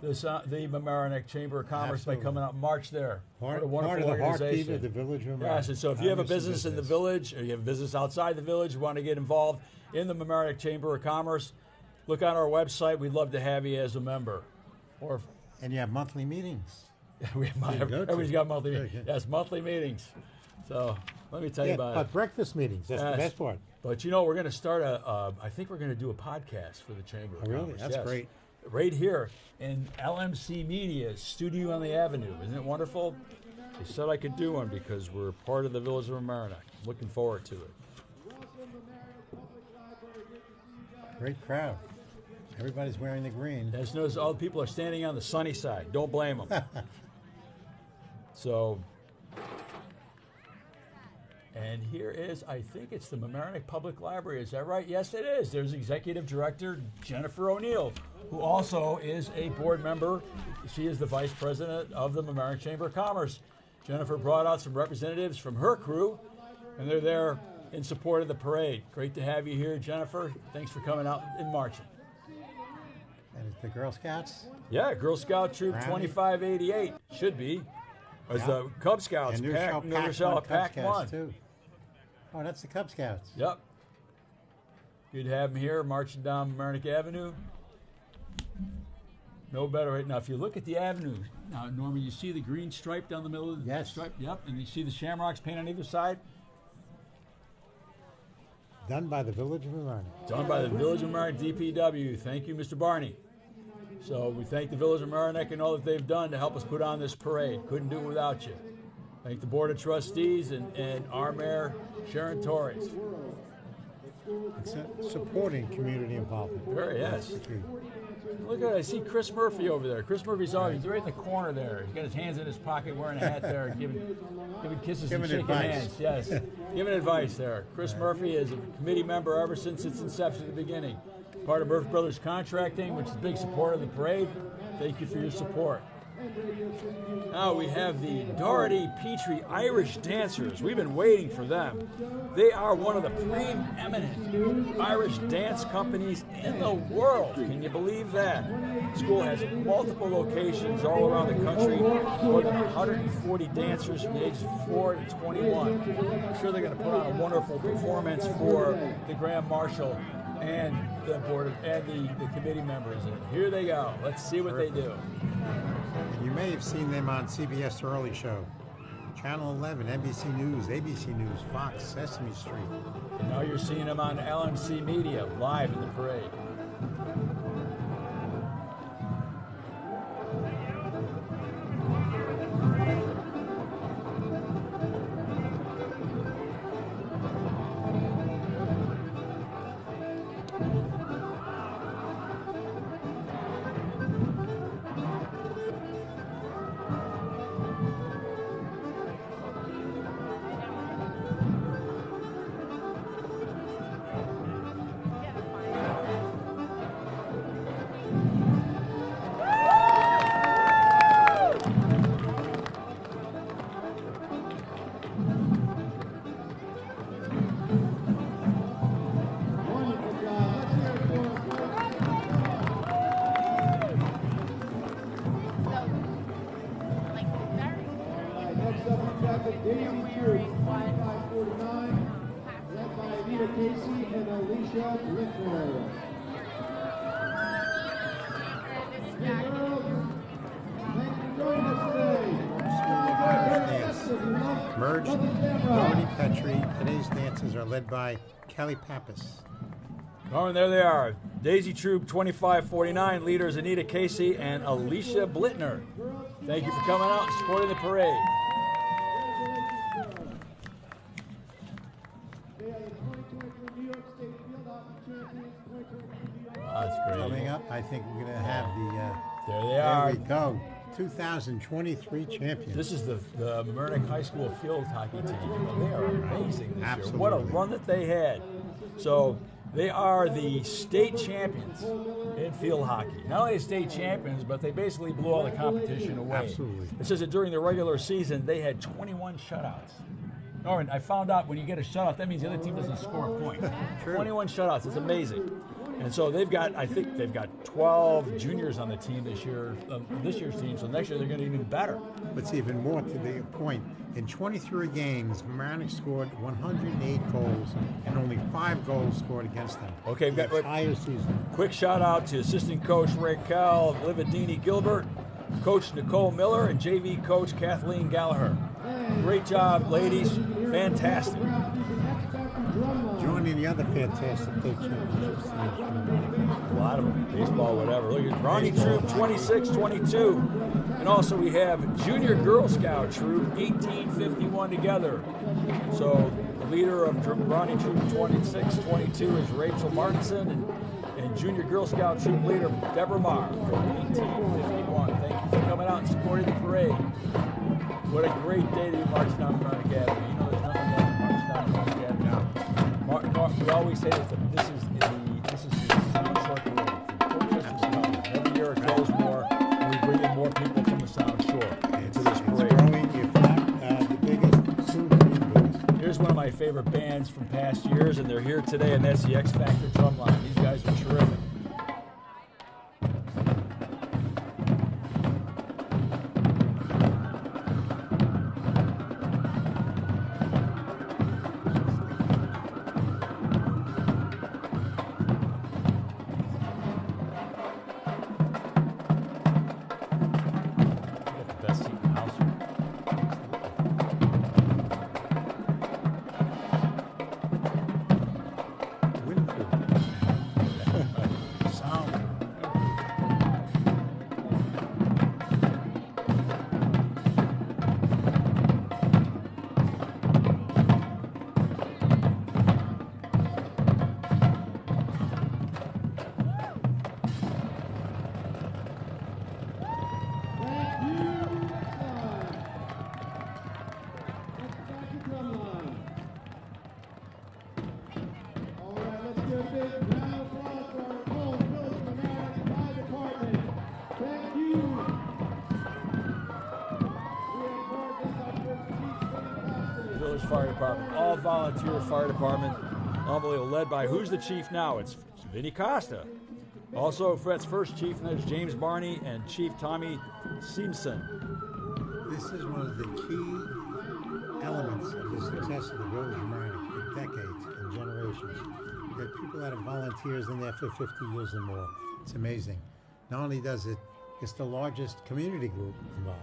[SPEAKER 1] this, the Mamaroneck Chamber of Commerce
[SPEAKER 2] Absolutely.
[SPEAKER 1] by coming out and march there.
[SPEAKER 2] Part
[SPEAKER 1] What a wonderful
[SPEAKER 2] of the heartbeat
[SPEAKER 1] organization.
[SPEAKER 2] of the Village of Mamaroneck.
[SPEAKER 1] Yes, and so if you have a
[SPEAKER 2] Commerce and
[SPEAKER 1] business in the
[SPEAKER 2] business.
[SPEAKER 1] village or you have a business outside the village, you want to get involved in the Mamaroneck Chamber of Commerce, look on our website. We'd love to have you as a member. Or
[SPEAKER 2] And you have monthly meetings.
[SPEAKER 1] we have
[SPEAKER 2] you go to.
[SPEAKER 1] everybody's got monthly
[SPEAKER 2] Very
[SPEAKER 1] meetings.
[SPEAKER 2] good.
[SPEAKER 1] Yes, monthly meetings. So let me tell you
[SPEAKER 2] Yeah,
[SPEAKER 1] about
[SPEAKER 2] but
[SPEAKER 1] it.
[SPEAKER 2] breakfast meetings, that's the
[SPEAKER 1] Yes.
[SPEAKER 2] best part.
[SPEAKER 1] But you know, we're going to start I think we're going to do a podcast for the Chamber of
[SPEAKER 2] Oh, really?
[SPEAKER 1] Commerce.
[SPEAKER 2] That's
[SPEAKER 1] Yes.
[SPEAKER 2] great.
[SPEAKER 1] Right here in LMC Media Studio on the Avenue. Isn't it wonderful? They said I could do one because we're part of the Village of Mamaroneck. Looking forward to it.
[SPEAKER 2] Great crowd. Everybody's wearing the green.
[SPEAKER 1] As notice, all the people are standing on the sunny side. Don't blame them. So, and here is, I think it's the Mamaroneck Public Library. Is that right? Yes, it is. There's Executive Director Jennifer O'Neill, who also is a board member. She is the Vice President of the Mamaroneck Chamber of Commerce. Jennifer brought out some representatives from her crew, and they're there in support of the parade. Great to have you here, Jennifer. Thanks for coming out and marching.
[SPEAKER 2] And it's the Girl Scouts.
[SPEAKER 1] Yeah, Girl Scout Troop
[SPEAKER 2] Brownie.
[SPEAKER 1] 2588 should be. As
[SPEAKER 2] Yeah.
[SPEAKER 1] the Cub Scouts,
[SPEAKER 2] And New
[SPEAKER 1] Pack,
[SPEAKER 2] Rochelle
[SPEAKER 1] New
[SPEAKER 2] Pack
[SPEAKER 1] Rochelle
[SPEAKER 2] One Cub
[SPEAKER 1] Pack
[SPEAKER 2] Scouts,
[SPEAKER 1] 1.
[SPEAKER 2] too. Oh, that's the Cub Scouts.
[SPEAKER 1] Yep. Good to have them here marching down Mamaroneck Avenue. No better right now. If you look at the avenue, now, Norman, you see the green stripe down the middle of the
[SPEAKER 2] Yes.
[SPEAKER 1] stripe? Yep. And you see the shamrocks painted on either side?
[SPEAKER 2] Done by the Village of Mamaroneck.
[SPEAKER 1] Done by the Village of Mamaroneck DPW. Thank you, Mr. Barney. So we thank the Village of Mamaroneck and all that they've done to help us put on this parade. Couldn't do it without you. Thank the Board of Trustees and our Mayor, Sharon Torres.
[SPEAKER 2] It's supporting community involvement.
[SPEAKER 1] Very, yes.
[SPEAKER 2] That's the key.
[SPEAKER 1] Look at it. I see Chris Murphy over there. Chris Murphy's always, he's right in the corner there. He's got his hands in his pocket, wearing a hat there, giving kisses
[SPEAKER 2] Giving
[SPEAKER 1] and shaking
[SPEAKER 2] advice.
[SPEAKER 1] hands. Yes, giving advice there. Chris Murphy is a committee member ever since its inception at the beginning. Part of Murphy Brothers Contracting, which is a big supporter of the parade. Thank you for your support. Now we have the Doherty Petrie Irish Dancers. We've been waiting for them. They are one of the preeminent Irish dance companies in the world. Can you believe that? The school has multiple locations all around the country. More than 140 dancers from the ages of 4 to 21. I'm sure they're going to put on a wonderful performance for the Grand Marshal and the board and the committee members. And here they go. Let's see what they do.
[SPEAKER 2] You may have seen them on CBS Early Show, Channel 11, NBC News, ABC News, Fox, Sesame Street.
[SPEAKER 1] And now you're seeing them on LMC Media live in the parade.
[SPEAKER 3] Wonderful job. Let's hear it for next up, we've got the Daisy Troop, 2549, led by Anita Casey and Alicia Littler. Hey, girls, thanks for joining us today.
[SPEAKER 2] Merged, Doherty Petrie. Today's dances are led by Kelly Pappas.
[SPEAKER 1] Oh, and there they are. Daisy Troop 2549, leaders Anita Casey and Alicia Blittner. Thank you for coming out and supporting the parade. Oh, that's great.
[SPEAKER 2] Coming up, I think we're going to have the.
[SPEAKER 1] There they are.
[SPEAKER 2] There we go. 2023 champions.
[SPEAKER 1] This is the Murnick High School field hockey team. They are amazing this
[SPEAKER 2] Absolutely.
[SPEAKER 1] year. What a run that they had. So they are the state champions in field hockey. Not only state champions, but they basically blew all the competition away.
[SPEAKER 2] Absolutely.
[SPEAKER 1] It says that during the regular season, they had 21 shutouts. Oh, and I found out when you get a shutout, that means the other team doesn't score a point. 21 shutouts. It's amazing. And so they've got, I think they've got 12 juniors on the team this year, this year's team. So next year they're going to be even better.
[SPEAKER 2] What's even more to the point, in 23 games, Mamaroneck scored 108 goals and only 5 goals scored against them.
[SPEAKER 1] Okay, we've got
[SPEAKER 2] the entire season.
[SPEAKER 1] Quick shout out to assistant coach Raquel Lividini Gilbert, coach Nicole Miller, and JV coach Kathleen Gallagher. Great job, ladies. Fantastic.
[SPEAKER 2] Joining the other fantastic state championships teams from Mamaroneck.
[SPEAKER 1] A lot of them, baseball, whatever. Look at Ronnie Troop 26-22. And also we have Junior Girl Scout Troop 1851 together. So the leader of Ronnie Troop 26-22 is Rachel Martinson, and Junior Girl Scout Troop leader Deborah Marr from 1851. Thank you for coming out and supporting the parade. What a great day to be marching down Mamaroneck Academy. You know, there's nothing like marching down Mamaroneck Academy. We always say that this is the Sound Shore Parade from Colchester to College. Every year it grows more, and we bring in more people from the Sound Shore to this
[SPEAKER 2] It's
[SPEAKER 1] parade.
[SPEAKER 2] growing, if not the biggest, soon to be the biggest.
[SPEAKER 1] Here's one of my favorite bands from past years, and they're here today, and that's the X Factor Drumline. These guys are terrific. Got the best seat in the house.
[SPEAKER 2] Winfield.
[SPEAKER 1] Sound.
[SPEAKER 3] All right, let's give a big round of applause for our Cold Village of Mamaroneck Fire Department. Thank you. We have brought this our first chief fantastic.
[SPEAKER 1] Village Fire Department, all volunteer fire department, unbelievable, led by who's the chief now? It's Vinny Costa. Also, Fred's first chief, and there's James Barney and Chief Tommy Simpson.
[SPEAKER 2] This is one of the key elements of the success of the village of Mamaroneck for decades and generations. You have people that are volunteers in there for 50 years or more. It's amazing. Not only does it's the largest community group involved.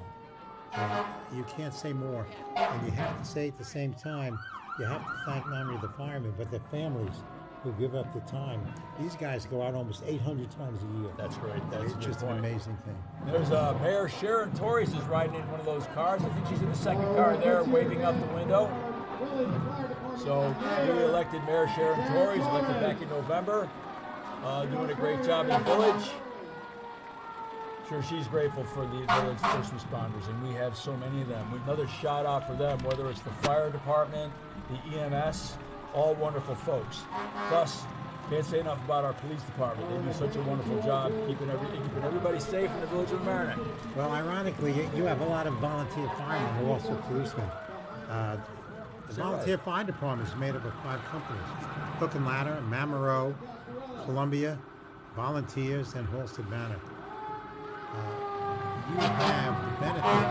[SPEAKER 2] You can't say more. And you have to say at the same time, you have to thank not only the firemen, but their families who give up the time. These guys go out almost 800 times a year.
[SPEAKER 1] That's great. That's
[SPEAKER 2] It's
[SPEAKER 1] a good
[SPEAKER 2] just
[SPEAKER 1] point.
[SPEAKER 2] an amazing thing.
[SPEAKER 1] There's Mayor Sharon Torres is riding in one of those cars. I think she's in the second car there, waving out the window. So, newly elected Mayor Sharon Torres, elected back in November, doing a great job in the village. Sure, she's grateful for the village first responders, and we have so many of them. Another shout out for them, whether it's the fire department, the EMS, all wonderful folks. Plus, can't say enough about our police department. They do such a wonderful job keeping everybody safe in the village of Mamaroneck.
[SPEAKER 2] Well, ironically, you have a lot of volunteer firemen who are also policemen. The volunteer fire department is made up of 5 companies: Hook and Ladder, Mamaro, Columbia, Volunteers, and Halsted Manor. You have the benefit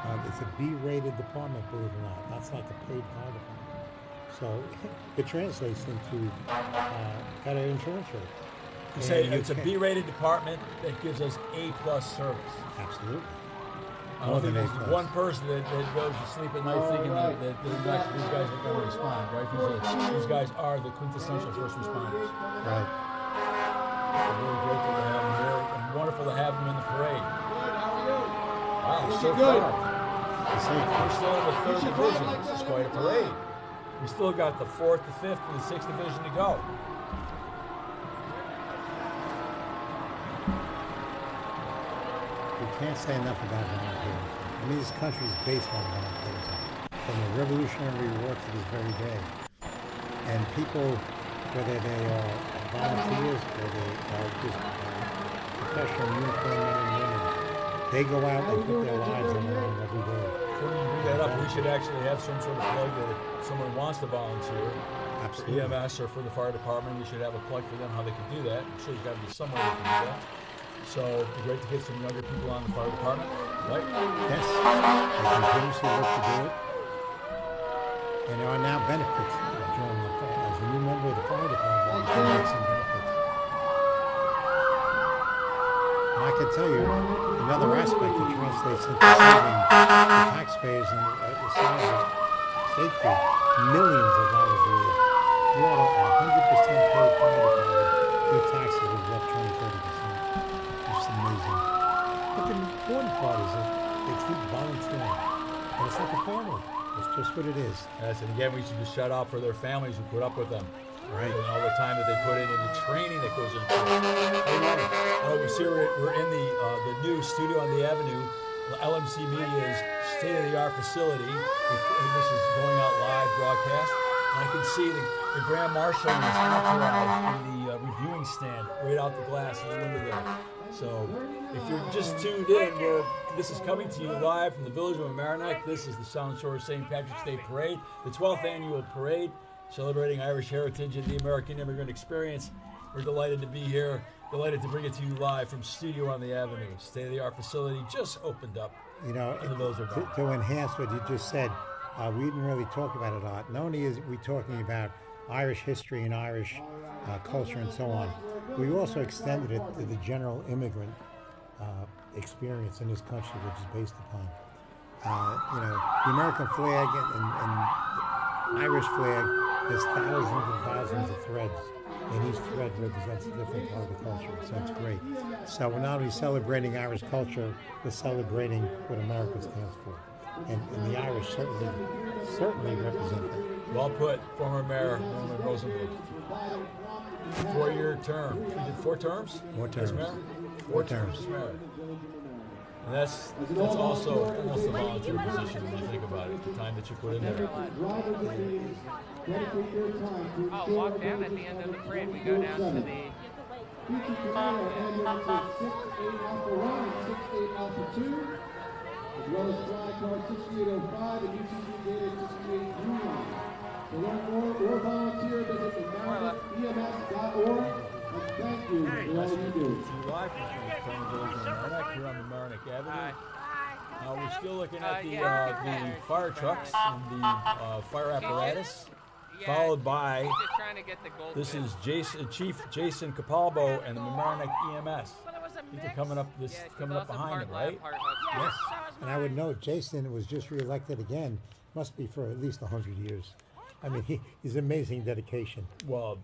[SPEAKER 2] of it's a B-rated department, believe it or not. That's like a paid fire department. So it translates into got an insurance rate.
[SPEAKER 1] You say
[SPEAKER 2] And you
[SPEAKER 1] it's a
[SPEAKER 2] can-
[SPEAKER 1] B-rated department that gives us A+ service.
[SPEAKER 2] Absolutely.
[SPEAKER 1] I don't think there's one person that goes to sleep at night thinking that these guys are going to respond, right? These guys are the quintessential first responders.
[SPEAKER 2] Right.
[SPEAKER 1] It's really grateful to have them here and wonderful to have them in the parade. Wow, so far. We're still in the 3rd division. This is quite a parade. We still got the 4th, the 5th, and the 6th division to go.
[SPEAKER 2] We can't say enough about volunteers. I mean, this country is based on volunteers, from the Revolutionary War to this very day. And people, whether they are volunteers or they are just professional uniformed men and women, they go out and put their lives on the line every day.
[SPEAKER 1] Before you bring that up, we should actually have some sort of plug that if someone wants to volunteer,
[SPEAKER 2] Absolutely.
[SPEAKER 1] for EMS or for the fire department, we should have a plug for them how they can do that. I'm sure there's got to be some way they can do that. So it'd be great to get some younger people on the fire department, right?
[SPEAKER 2] Yes, they continuously look to do it. And there are now benefits joining the fire. As a new member of the fire department, you can make some benefits. And I can tell you another aspect that translates into saving the taxpayers and the safety, millions of dollars a year. You ought a 100% paid fire department, your taxes will go up 20-30%. It's amazing. But the important part is that they keep volunteering. And it's like a family. It's just what it is.
[SPEAKER 1] Yes, and again, we should just shout out for their families who put up with them.
[SPEAKER 2] Right.
[SPEAKER 1] And all the time that they put in and the training that goes into it. We're in the new studio on the Avenue, LMC Media's state-of-the-art facility. This is going out live broadcast. And I can see the Grand Marshal and his entourage in the reviewing stand right out the glass in the window there. So if you're just tuned in, this is coming to you live from the village of Mamaroneck. This is the South Shore St. Patrick's Day Parade, the 12th annual parade celebrating Irish heritage and the American immigrant experience. We're delighted to be here, delighted to bring it to you live from Studio on the Avenue. State-of-the-art facility just opened up.
[SPEAKER 2] You know,
[SPEAKER 1] in the village of
[SPEAKER 2] to enhance what you just said, we didn't really talk about it a lot. Not only is we talking about Irish history and Irish culture and so on, we also extended it to the general immigrant experience in this country, which is based upon, you know, the American flag and Irish flag. There's thousands and thousands of threads, and each thread represents a different part of the culture, so it's great. So we're not only celebrating Irish culture, we're celebrating what America stands for. And the Irish certainly represent it.
[SPEAKER 1] Well put, former Mayor Norman Rosenberg. 4-year term. You did 4 terms?
[SPEAKER 2] 4 terms.
[SPEAKER 1] As mayor?
[SPEAKER 2] 4 terms.
[SPEAKER 1] As mayor. And that's also almost a volunteer position when you think about it, the time that you put in there.
[SPEAKER 4] I'll walk down at the end of the parade. We go down to the...
[SPEAKER 3] As well as flag card 6805 and UTV data 6839. To learn more or volunteer, visit theMaroneckems.org. And thank you for all you do.
[SPEAKER 1] Live from the village of Mamaroneck here on the Mamaroneck Avenue. We're still looking at the fire trucks and the fire apparatus, followed by, this is Chief Jason Capalbo and the Mamaroneck EMS. They're coming up behind him, right?
[SPEAKER 2] Yes. And I would note, Jason was just reelected again. Must be for at least 100 years. I mean, he's amazing dedication.
[SPEAKER 1] Well,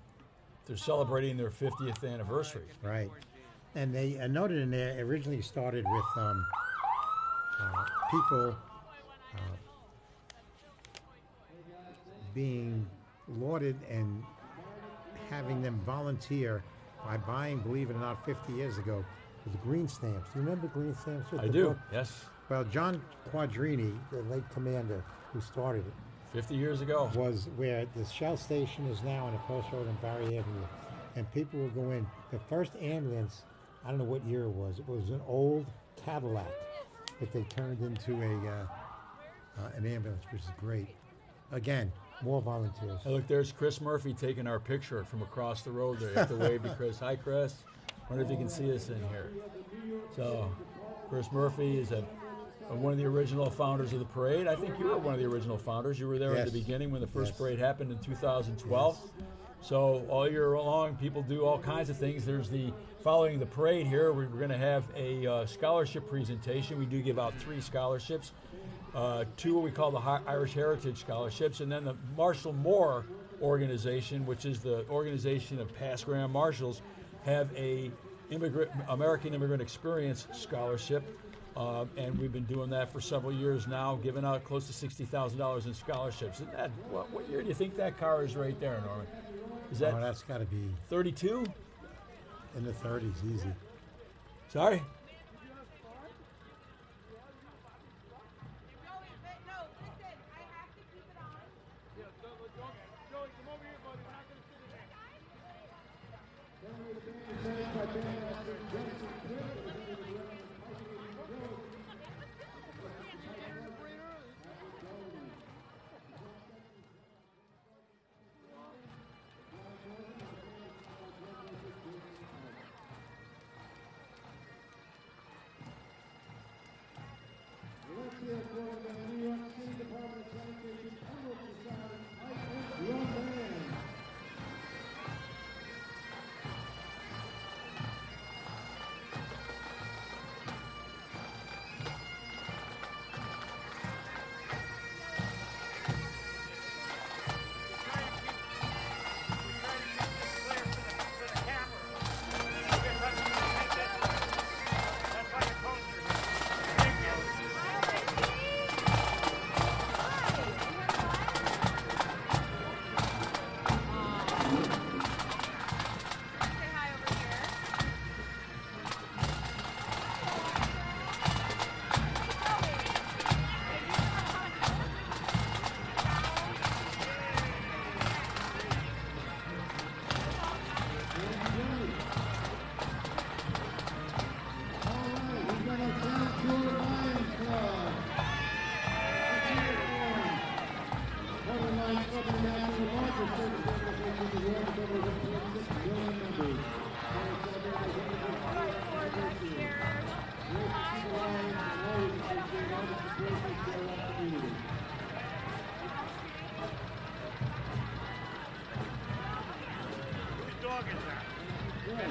[SPEAKER 1] they're celebrating their 50th anniversary.
[SPEAKER 2] Right. And they noted in there, originally started with people being lauded and having them volunteer by buying, believe it or not, 50 years ago, the green stamps. Do you remember green stamps?
[SPEAKER 1] I do, yes.
[SPEAKER 2] Well, John Quadrini, the late commander who started it,
[SPEAKER 1] 50 years ago,
[SPEAKER 2] was where the Shell station is now on the post road on Barry Avenue. And people will go in. The first ambulance, I don't know what year it was an old Cadillac that they turned into an ambulance, which is great. Again, more volunteers.
[SPEAKER 1] Hey, look, there's Chris Murphy taking our picture from across the road there. You have to wave to Chris. Hi, Chris. Wonder if you can see us in here. So, Chris Murphy is one of the original founders of the parade. I think you were one of the original founders. You were there at the beginning when the first parade happened in 2012. Yes. So all year long, people do all kinds of things. There's the following the parade here, we're going to have a scholarship presentation. We do give out 3 scholarships. 2 what we call the Irish Heritage Scholarships, and then the Marshall Moore organization, which is the organization of past Grand Marshals, have a American Immigrant Experience Scholarship. And we've been doing that for several years now, giving out close to $60,000 in scholarships. And that, what year do you think that car is right there, Norman? Is that
[SPEAKER 2] that's got to be
[SPEAKER 1] 32?
[SPEAKER 2] in the 30s, easy.
[SPEAKER 1] Sorry?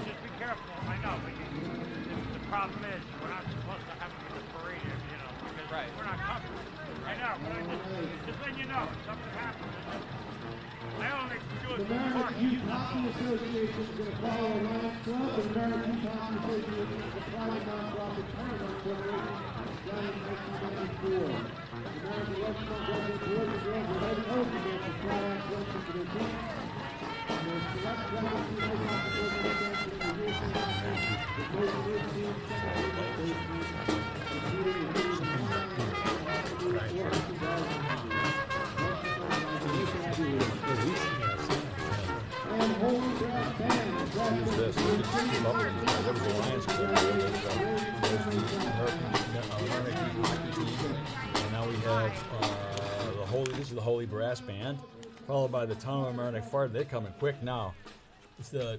[SPEAKER 5] Just be careful. I know, but the problem is we're not supposed to have them in the parade, because we're not covered. I know, but just letting you know, if something happens, I only do it
[SPEAKER 3] The
[SPEAKER 5] for the
[SPEAKER 3] American
[SPEAKER 5] park.
[SPEAKER 3] Youth Hockey Association is going to follow a Lions Club. The American Youth Hockey Association is a private nonprofit tournament corporation down in 1994. The American Red Cross Boys and Girls are ready open to try out questions to their team. And the select players who make up the organization in the USA Hockey, the most good teams, second place teams, including the League of and Holy Grail Band.
[SPEAKER 1] Use this. You can see them up there. There was a Lions Club. There's the American Hockey Team. And now we have the Holy. This is the Holy Brass Band, followed by the Town of Mamaroneck Fire. They're coming quick now. It's the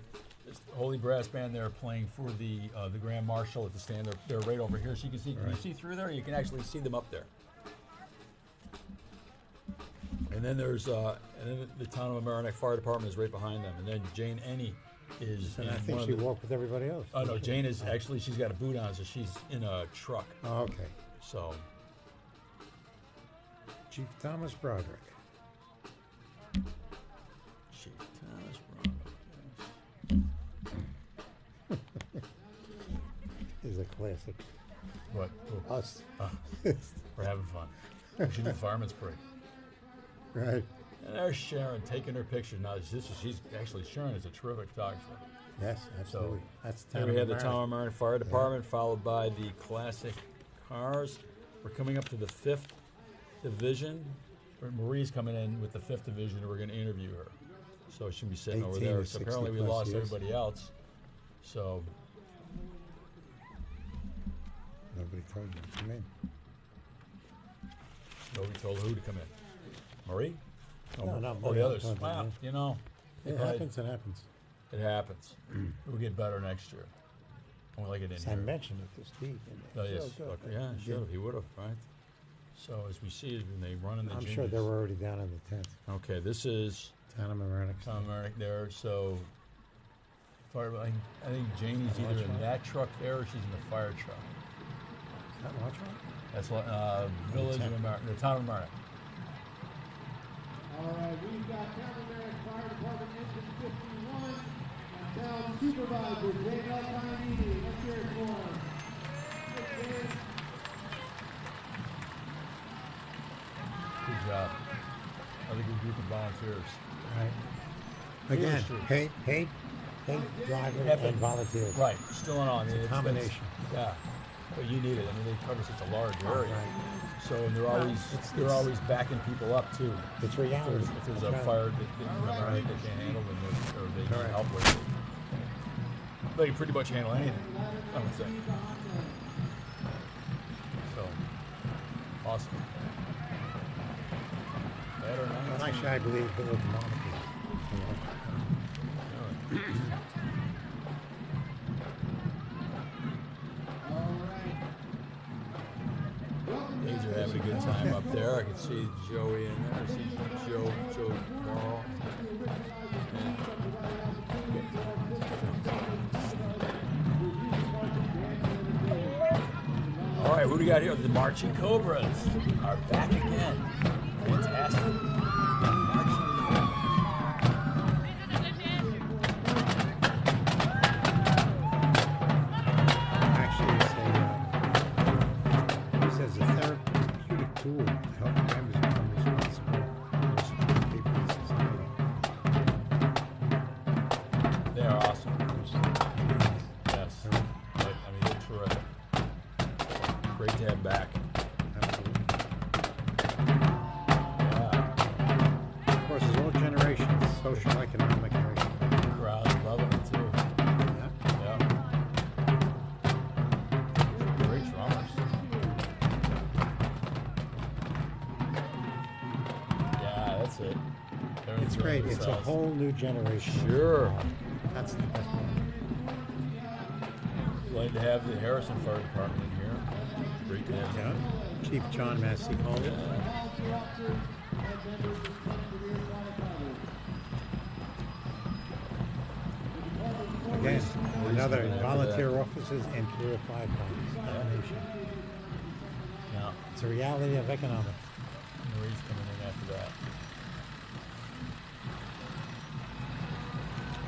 [SPEAKER 1] Holy Brass Band. They're playing for the Grand Marshal at the stand. They're right over here, so you can see. Can you see through there? You can actually see them up there. And then there's and then the Town of Mamaroneck Fire Department is right behind them. And then Jane Ennie is.
[SPEAKER 2] And
[SPEAKER 1] in
[SPEAKER 2] I think
[SPEAKER 1] one
[SPEAKER 2] she
[SPEAKER 1] of the,
[SPEAKER 2] walked with everybody else.
[SPEAKER 1] Oh no, Jane is actually, she's got a boot on, so she's in a truck.
[SPEAKER 2] Oh, okay.
[SPEAKER 1] So
[SPEAKER 2] Chief Thomas Broderick.
[SPEAKER 1] Chief Thomas Broderick.
[SPEAKER 2] Is a classic.
[SPEAKER 1] What? Oh,
[SPEAKER 2] Us.
[SPEAKER 1] we're having fun. We should do Fireman's Parade.
[SPEAKER 2] Right.
[SPEAKER 1] And there's Sharon taking her picture. Now she's actually, Sharon is a terrific photographer.
[SPEAKER 2] Yes, absolutely. That's the
[SPEAKER 1] Then
[SPEAKER 2] town
[SPEAKER 1] we
[SPEAKER 2] of
[SPEAKER 1] have the
[SPEAKER 2] Mamaroneck.
[SPEAKER 1] Town of Mamaroneck Fire Department, followed by the classic cars. We're coming up to the 5th Division. Marie's coming in with the 5th Division, and we're going to interview her. So she'll be sitting over
[SPEAKER 2] 18
[SPEAKER 1] there.
[SPEAKER 2] to
[SPEAKER 1] So apparently we
[SPEAKER 2] 60+
[SPEAKER 1] lost
[SPEAKER 2] years.
[SPEAKER 1] everybody else. So
[SPEAKER 2] Nobody told you to come in.
[SPEAKER 1] nobody told who to come in. Marie?
[SPEAKER 2] No, not
[SPEAKER 1] Oh,
[SPEAKER 2] Marie,
[SPEAKER 1] the
[SPEAKER 2] I'm
[SPEAKER 1] others.
[SPEAKER 2] talking about
[SPEAKER 1] Well,
[SPEAKER 2] you.
[SPEAKER 1] you know,
[SPEAKER 2] It
[SPEAKER 1] right.
[SPEAKER 2] happens, it happens.
[SPEAKER 1] It happens. We'll get better next year. We'll like it in
[SPEAKER 2] I
[SPEAKER 1] here.
[SPEAKER 2] mentioned it to Steve.
[SPEAKER 1] Oh,
[SPEAKER 2] and
[SPEAKER 1] yes.
[SPEAKER 2] so good.
[SPEAKER 1] Look, yeah,
[SPEAKER 2] He
[SPEAKER 1] should
[SPEAKER 2] did.
[SPEAKER 1] have. He would have, right? So as we see, when they run in the
[SPEAKER 2] I'm
[SPEAKER 1] juniors.
[SPEAKER 2] sure they were already down in the 10th.
[SPEAKER 1] Okay, this is
[SPEAKER 2] Town of Mamaroneck.
[SPEAKER 1] Tom Merrick there. So I think Janie's either in that truck there or she's in the fire truck.
[SPEAKER 2] Is that Larchmont?
[SPEAKER 1] That's what Village of America, the Town of America.
[SPEAKER 3] All right, we've got Catamount Fire Department Engine 51, Town Supervisor J.L. Carnegie. Let's hear it for him.
[SPEAKER 1] Good job. Another good group of volunteers.
[SPEAKER 2] Right. Again,
[SPEAKER 1] True.
[SPEAKER 2] paid driver and volunteers.
[SPEAKER 1] Right, still on. I mean,
[SPEAKER 2] It's a combination.
[SPEAKER 1] Yeah, but you need it. I mean, they cover such a large area.
[SPEAKER 2] Right.
[SPEAKER 1] So and they're always backing people up too.
[SPEAKER 2] It's reality.
[SPEAKER 1] If there's
[SPEAKER 2] That's
[SPEAKER 1] a
[SPEAKER 2] right.
[SPEAKER 1] fire that they can't handle, then or they need
[SPEAKER 2] Correct.
[SPEAKER 1] help with it. They can pretty much handle anything, I would say. So, awesome. Bad or not?
[SPEAKER 2] Well, actually, I believe Village of Monaco.
[SPEAKER 1] These are having a good time up there. I can see Joey in there. I see Joe Carl. All right, who do we got here? The Marching Cobras are back again. Fantastic.
[SPEAKER 2] Actually, it says a therapeutic tool to help members become responsible people in society.
[SPEAKER 1] They are awesome. Yes. I mean, they're terrific. Great to have back.
[SPEAKER 2] Absolutely.
[SPEAKER 1] Yeah.
[SPEAKER 2] Of course, there's all generations, social, economic, and racial.
[SPEAKER 1] Crowd's loving it too.
[SPEAKER 2] Yeah.
[SPEAKER 1] Yeah. Great drummers. Yeah, that's it. They're
[SPEAKER 2] It's
[SPEAKER 1] enjoying
[SPEAKER 2] great. It's a
[SPEAKER 1] themselves.
[SPEAKER 2] whole new generation.
[SPEAKER 1] Sure.
[SPEAKER 2] That's the best one.
[SPEAKER 1] Glad to have the Harrison Fire Department in here. Great to have them.
[SPEAKER 2] Yeah. Chief John Massey called it. Again, another
[SPEAKER 1] coming after
[SPEAKER 2] volunteer
[SPEAKER 1] that.
[SPEAKER 2] officers and career firefighters. Combination.
[SPEAKER 1] Now,
[SPEAKER 2] It's a reality of economics.
[SPEAKER 1] Marie's coming in after that.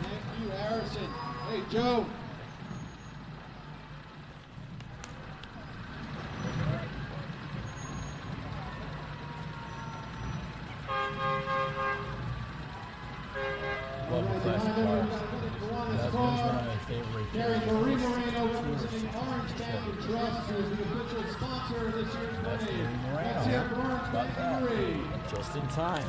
[SPEAKER 3] Thank you, Harrison. Hey, Joe.
[SPEAKER 1] Love the classic cars. That's one of my favorite.
[SPEAKER 3] Gary Marie Moreno representing Orange County Trust, who is the official sponsor of this year's
[SPEAKER 1] That's
[SPEAKER 3] parade.
[SPEAKER 1] Gary Moreno.
[SPEAKER 3] Let's hear it for Orange
[SPEAKER 1] About
[SPEAKER 3] County Parade.
[SPEAKER 1] that. Just in time.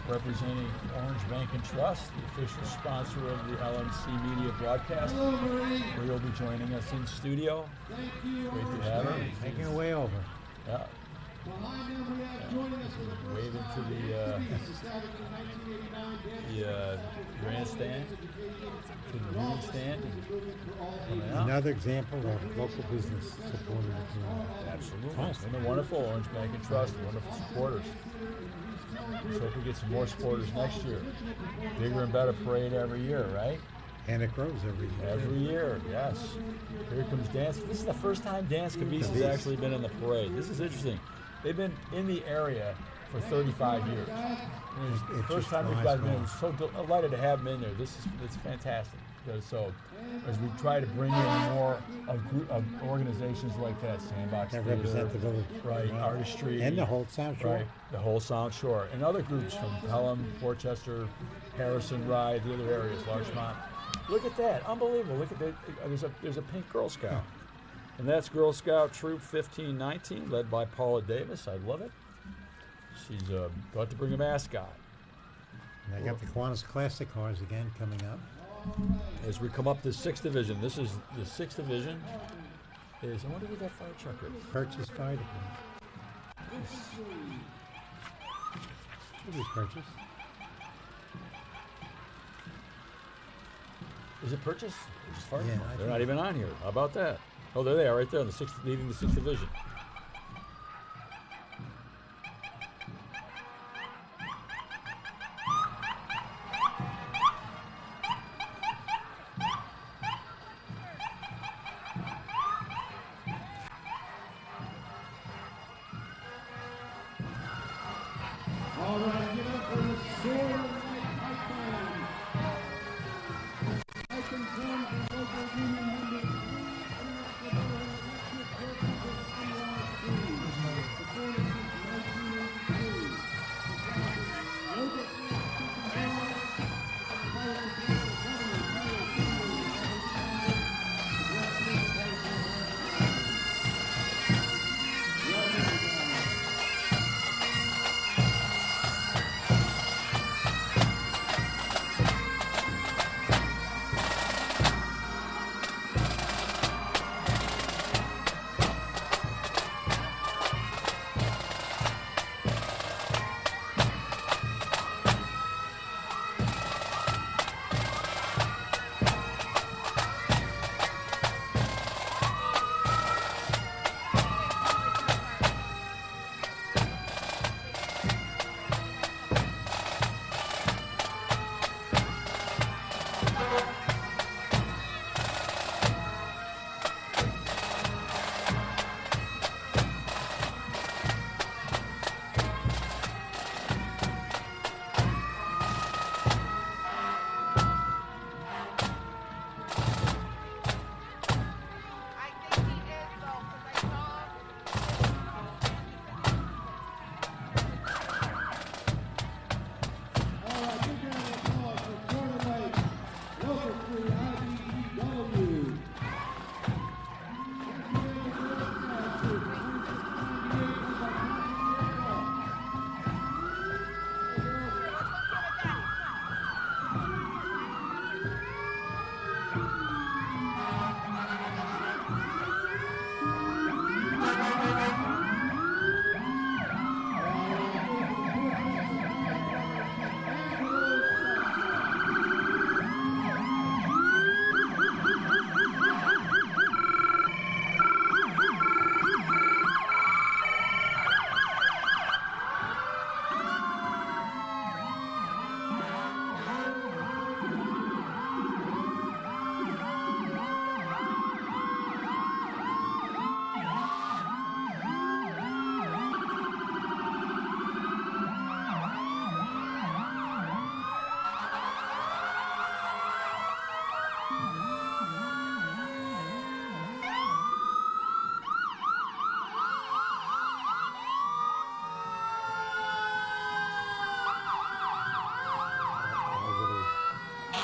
[SPEAKER 1] Representing Orange Bank and Trust, the official sponsor of the LMC Media broadcast.
[SPEAKER 3] Hello, Marie.
[SPEAKER 1] Marie will be joining us in studio.
[SPEAKER 3] Thank you,
[SPEAKER 1] Great to
[SPEAKER 3] Orange
[SPEAKER 1] have her.
[SPEAKER 3] Bank.
[SPEAKER 2] Making our way over.
[SPEAKER 1] Yeah.
[SPEAKER 3] Behind them, we have joining us for the first
[SPEAKER 1] Wave into
[SPEAKER 3] time.
[SPEAKER 1] the
[SPEAKER 3] Established in 1989,
[SPEAKER 1] grandstand, to the reading stand. Coming out.
[SPEAKER 2] Another example of local business supporting the community.
[SPEAKER 1] Absolutely.
[SPEAKER 2] Awesome.
[SPEAKER 1] And they're wonderful. Orange Bank and Trust, wonderful supporters. Let's hope we get some more supporters next year. Bigger and better parade every year, right?
[SPEAKER 2] And it grows every year.
[SPEAKER 1] Every year, yes. Here comes Dance. This is the first time Dance Caboose has
[SPEAKER 2] Caboose.
[SPEAKER 1] actually been in the parade. This is interesting. They've been in the area for 35 years. The
[SPEAKER 2] It
[SPEAKER 1] first
[SPEAKER 2] just
[SPEAKER 1] time we've
[SPEAKER 2] flies
[SPEAKER 1] gotten in,
[SPEAKER 2] by.
[SPEAKER 1] we're so delighted to have them in there. It's fantastic. So, as we try to bring in more of organizations like that, Sandbox
[SPEAKER 2] That
[SPEAKER 1] Theater,
[SPEAKER 2] represent the village.
[SPEAKER 1] right,
[SPEAKER 2] Yeah.
[SPEAKER 1] Artistry,
[SPEAKER 2] And the whole South Shore.
[SPEAKER 1] right, the whole South Shore, and other groups from Pelham, Portchester, Harrison, Rye, the other areas, Larchmont. Look at that, unbelievable! Look at that. There's a pink Girl Scout, and that's Girl Scout Troop 1519, led by Paula Davis. I love it. She's got to bring a mascot.
[SPEAKER 2] And I got the Kiwanis Classic cars again coming up.
[SPEAKER 1] As we come up to 6th Division, this is the 6th Division. I wonder who that fire truck is.
[SPEAKER 2] Purchase Fire Department. It was purchased.
[SPEAKER 1] Is it Purchase? Purchase Fire
[SPEAKER 2] Yeah,
[SPEAKER 1] Department.
[SPEAKER 2] I
[SPEAKER 1] They're
[SPEAKER 2] think
[SPEAKER 1] not even on here. How about that? Oh, there they are, right there, in the leading the 6th Division.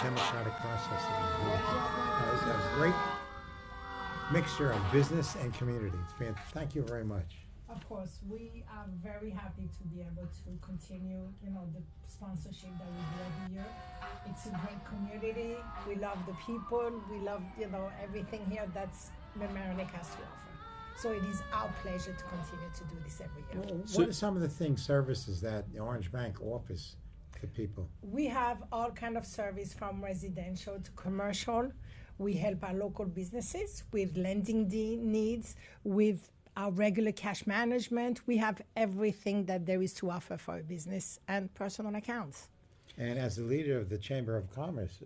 [SPEAKER 2] democratic process that we do. It's a great mixture of business and community. Thank you very much.
[SPEAKER 6] Of course, we are very happy to be able to continue, the sponsorship that we do every year. It's a great community. We love the people. We love, everything here that's Mamaroneck has to offer. So it is our pleasure to continue to do this every year.
[SPEAKER 2] What are some of the services that the Orange Bank offers to people?
[SPEAKER 6] We have all kind of service from residential to commercial. We help our local businesses with lending needs, with our regular cash management. We have everything that there is to offer for a business and personal accounts.
[SPEAKER 2] And as the leader of the Chamber of Commerce,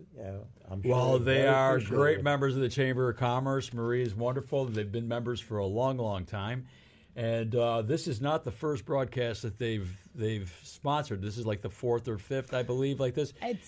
[SPEAKER 2] I'm sure.
[SPEAKER 1] Well, they
[SPEAKER 2] very
[SPEAKER 1] are
[SPEAKER 2] appreciative.
[SPEAKER 1] great members of the Chamber of Commerce. Marie is wonderful. They've been members for a long, long time. And this is not the first broadcast that they've sponsored. This is like the fourth or fifth, I believe, like this. It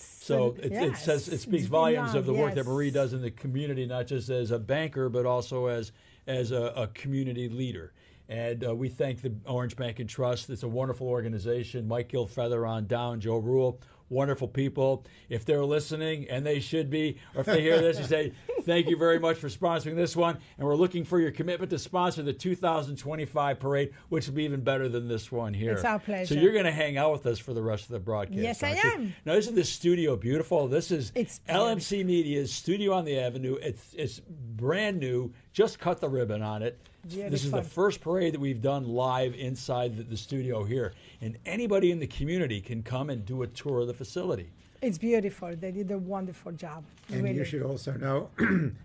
[SPEAKER 1] speaks volumes of the work that Marie does in the community, not just as a banker, but also as a community leader. And we thank the Orange Bank and Trust. It's a wonderful organization. Mike Gilfeather on down, Joe Rule, wonderful people. If they're listening, and they should be, or if they hear this, you say, thank you very much for sponsoring this one. And we're looking for your commitment to sponsor the 2025 parade, which will be even better than this one here.
[SPEAKER 6] It's our pleasure.
[SPEAKER 1] So you're going to hang out with us for the rest of the broadcast.
[SPEAKER 6] Yes, I am.
[SPEAKER 1] Now, isn't this studio beautiful? This is LMC Media's studio on the Avenue. It's brand new. Just cut the ribbon on it.
[SPEAKER 6] Beautiful.
[SPEAKER 1] This is the first parade that we've done live inside the studio here. And anybody in the community can come and do a tour of the facility.
[SPEAKER 6] It's beautiful. They did a wonderful job.
[SPEAKER 2] And
[SPEAKER 6] really.
[SPEAKER 2] you should also know,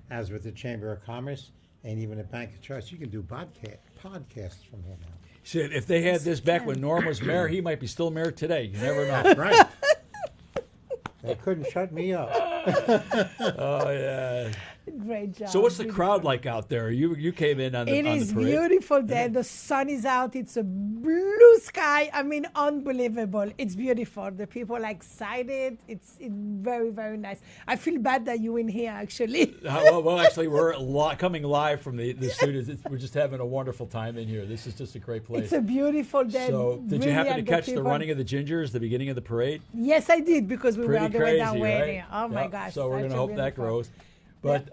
[SPEAKER 2] as with the Chamber of Commerce and even the Bank of Trust, you can do podcasts from here now.
[SPEAKER 1] See, if they had this back when Norm was mayor, he might be still mayor today. You never know.
[SPEAKER 2] Right. They couldn't shut me up.
[SPEAKER 1] Oh, yeah.
[SPEAKER 6] Great job.
[SPEAKER 1] So what's the
[SPEAKER 6] Beautiful.
[SPEAKER 1] crowd like out there? You came in on the
[SPEAKER 6] It
[SPEAKER 1] on
[SPEAKER 6] is
[SPEAKER 1] the parade.
[SPEAKER 6] beautiful there. The sun is out. It's a blue sky. I mean, unbelievable. It's beautiful. The people are excited. It's very, very nice. I feel bad that you're in here, actually.
[SPEAKER 1] Well, actually, we're coming live from the studios. We're just having a wonderful time in here. This is just a great place.
[SPEAKER 6] It's a beautiful day.
[SPEAKER 1] So, did you
[SPEAKER 6] Really
[SPEAKER 1] happen to catch the
[SPEAKER 6] people.
[SPEAKER 1] running of the Gingers, the beginning of the parade?
[SPEAKER 6] Yes, I did, because we were
[SPEAKER 1] Pretty
[SPEAKER 6] on the way down
[SPEAKER 1] crazy,
[SPEAKER 6] waiting.
[SPEAKER 1] right?
[SPEAKER 6] Oh, my
[SPEAKER 1] Yep.
[SPEAKER 6] gosh.
[SPEAKER 1] So we're going to
[SPEAKER 6] such a
[SPEAKER 1] hope that
[SPEAKER 6] beautiful-
[SPEAKER 1] grows. But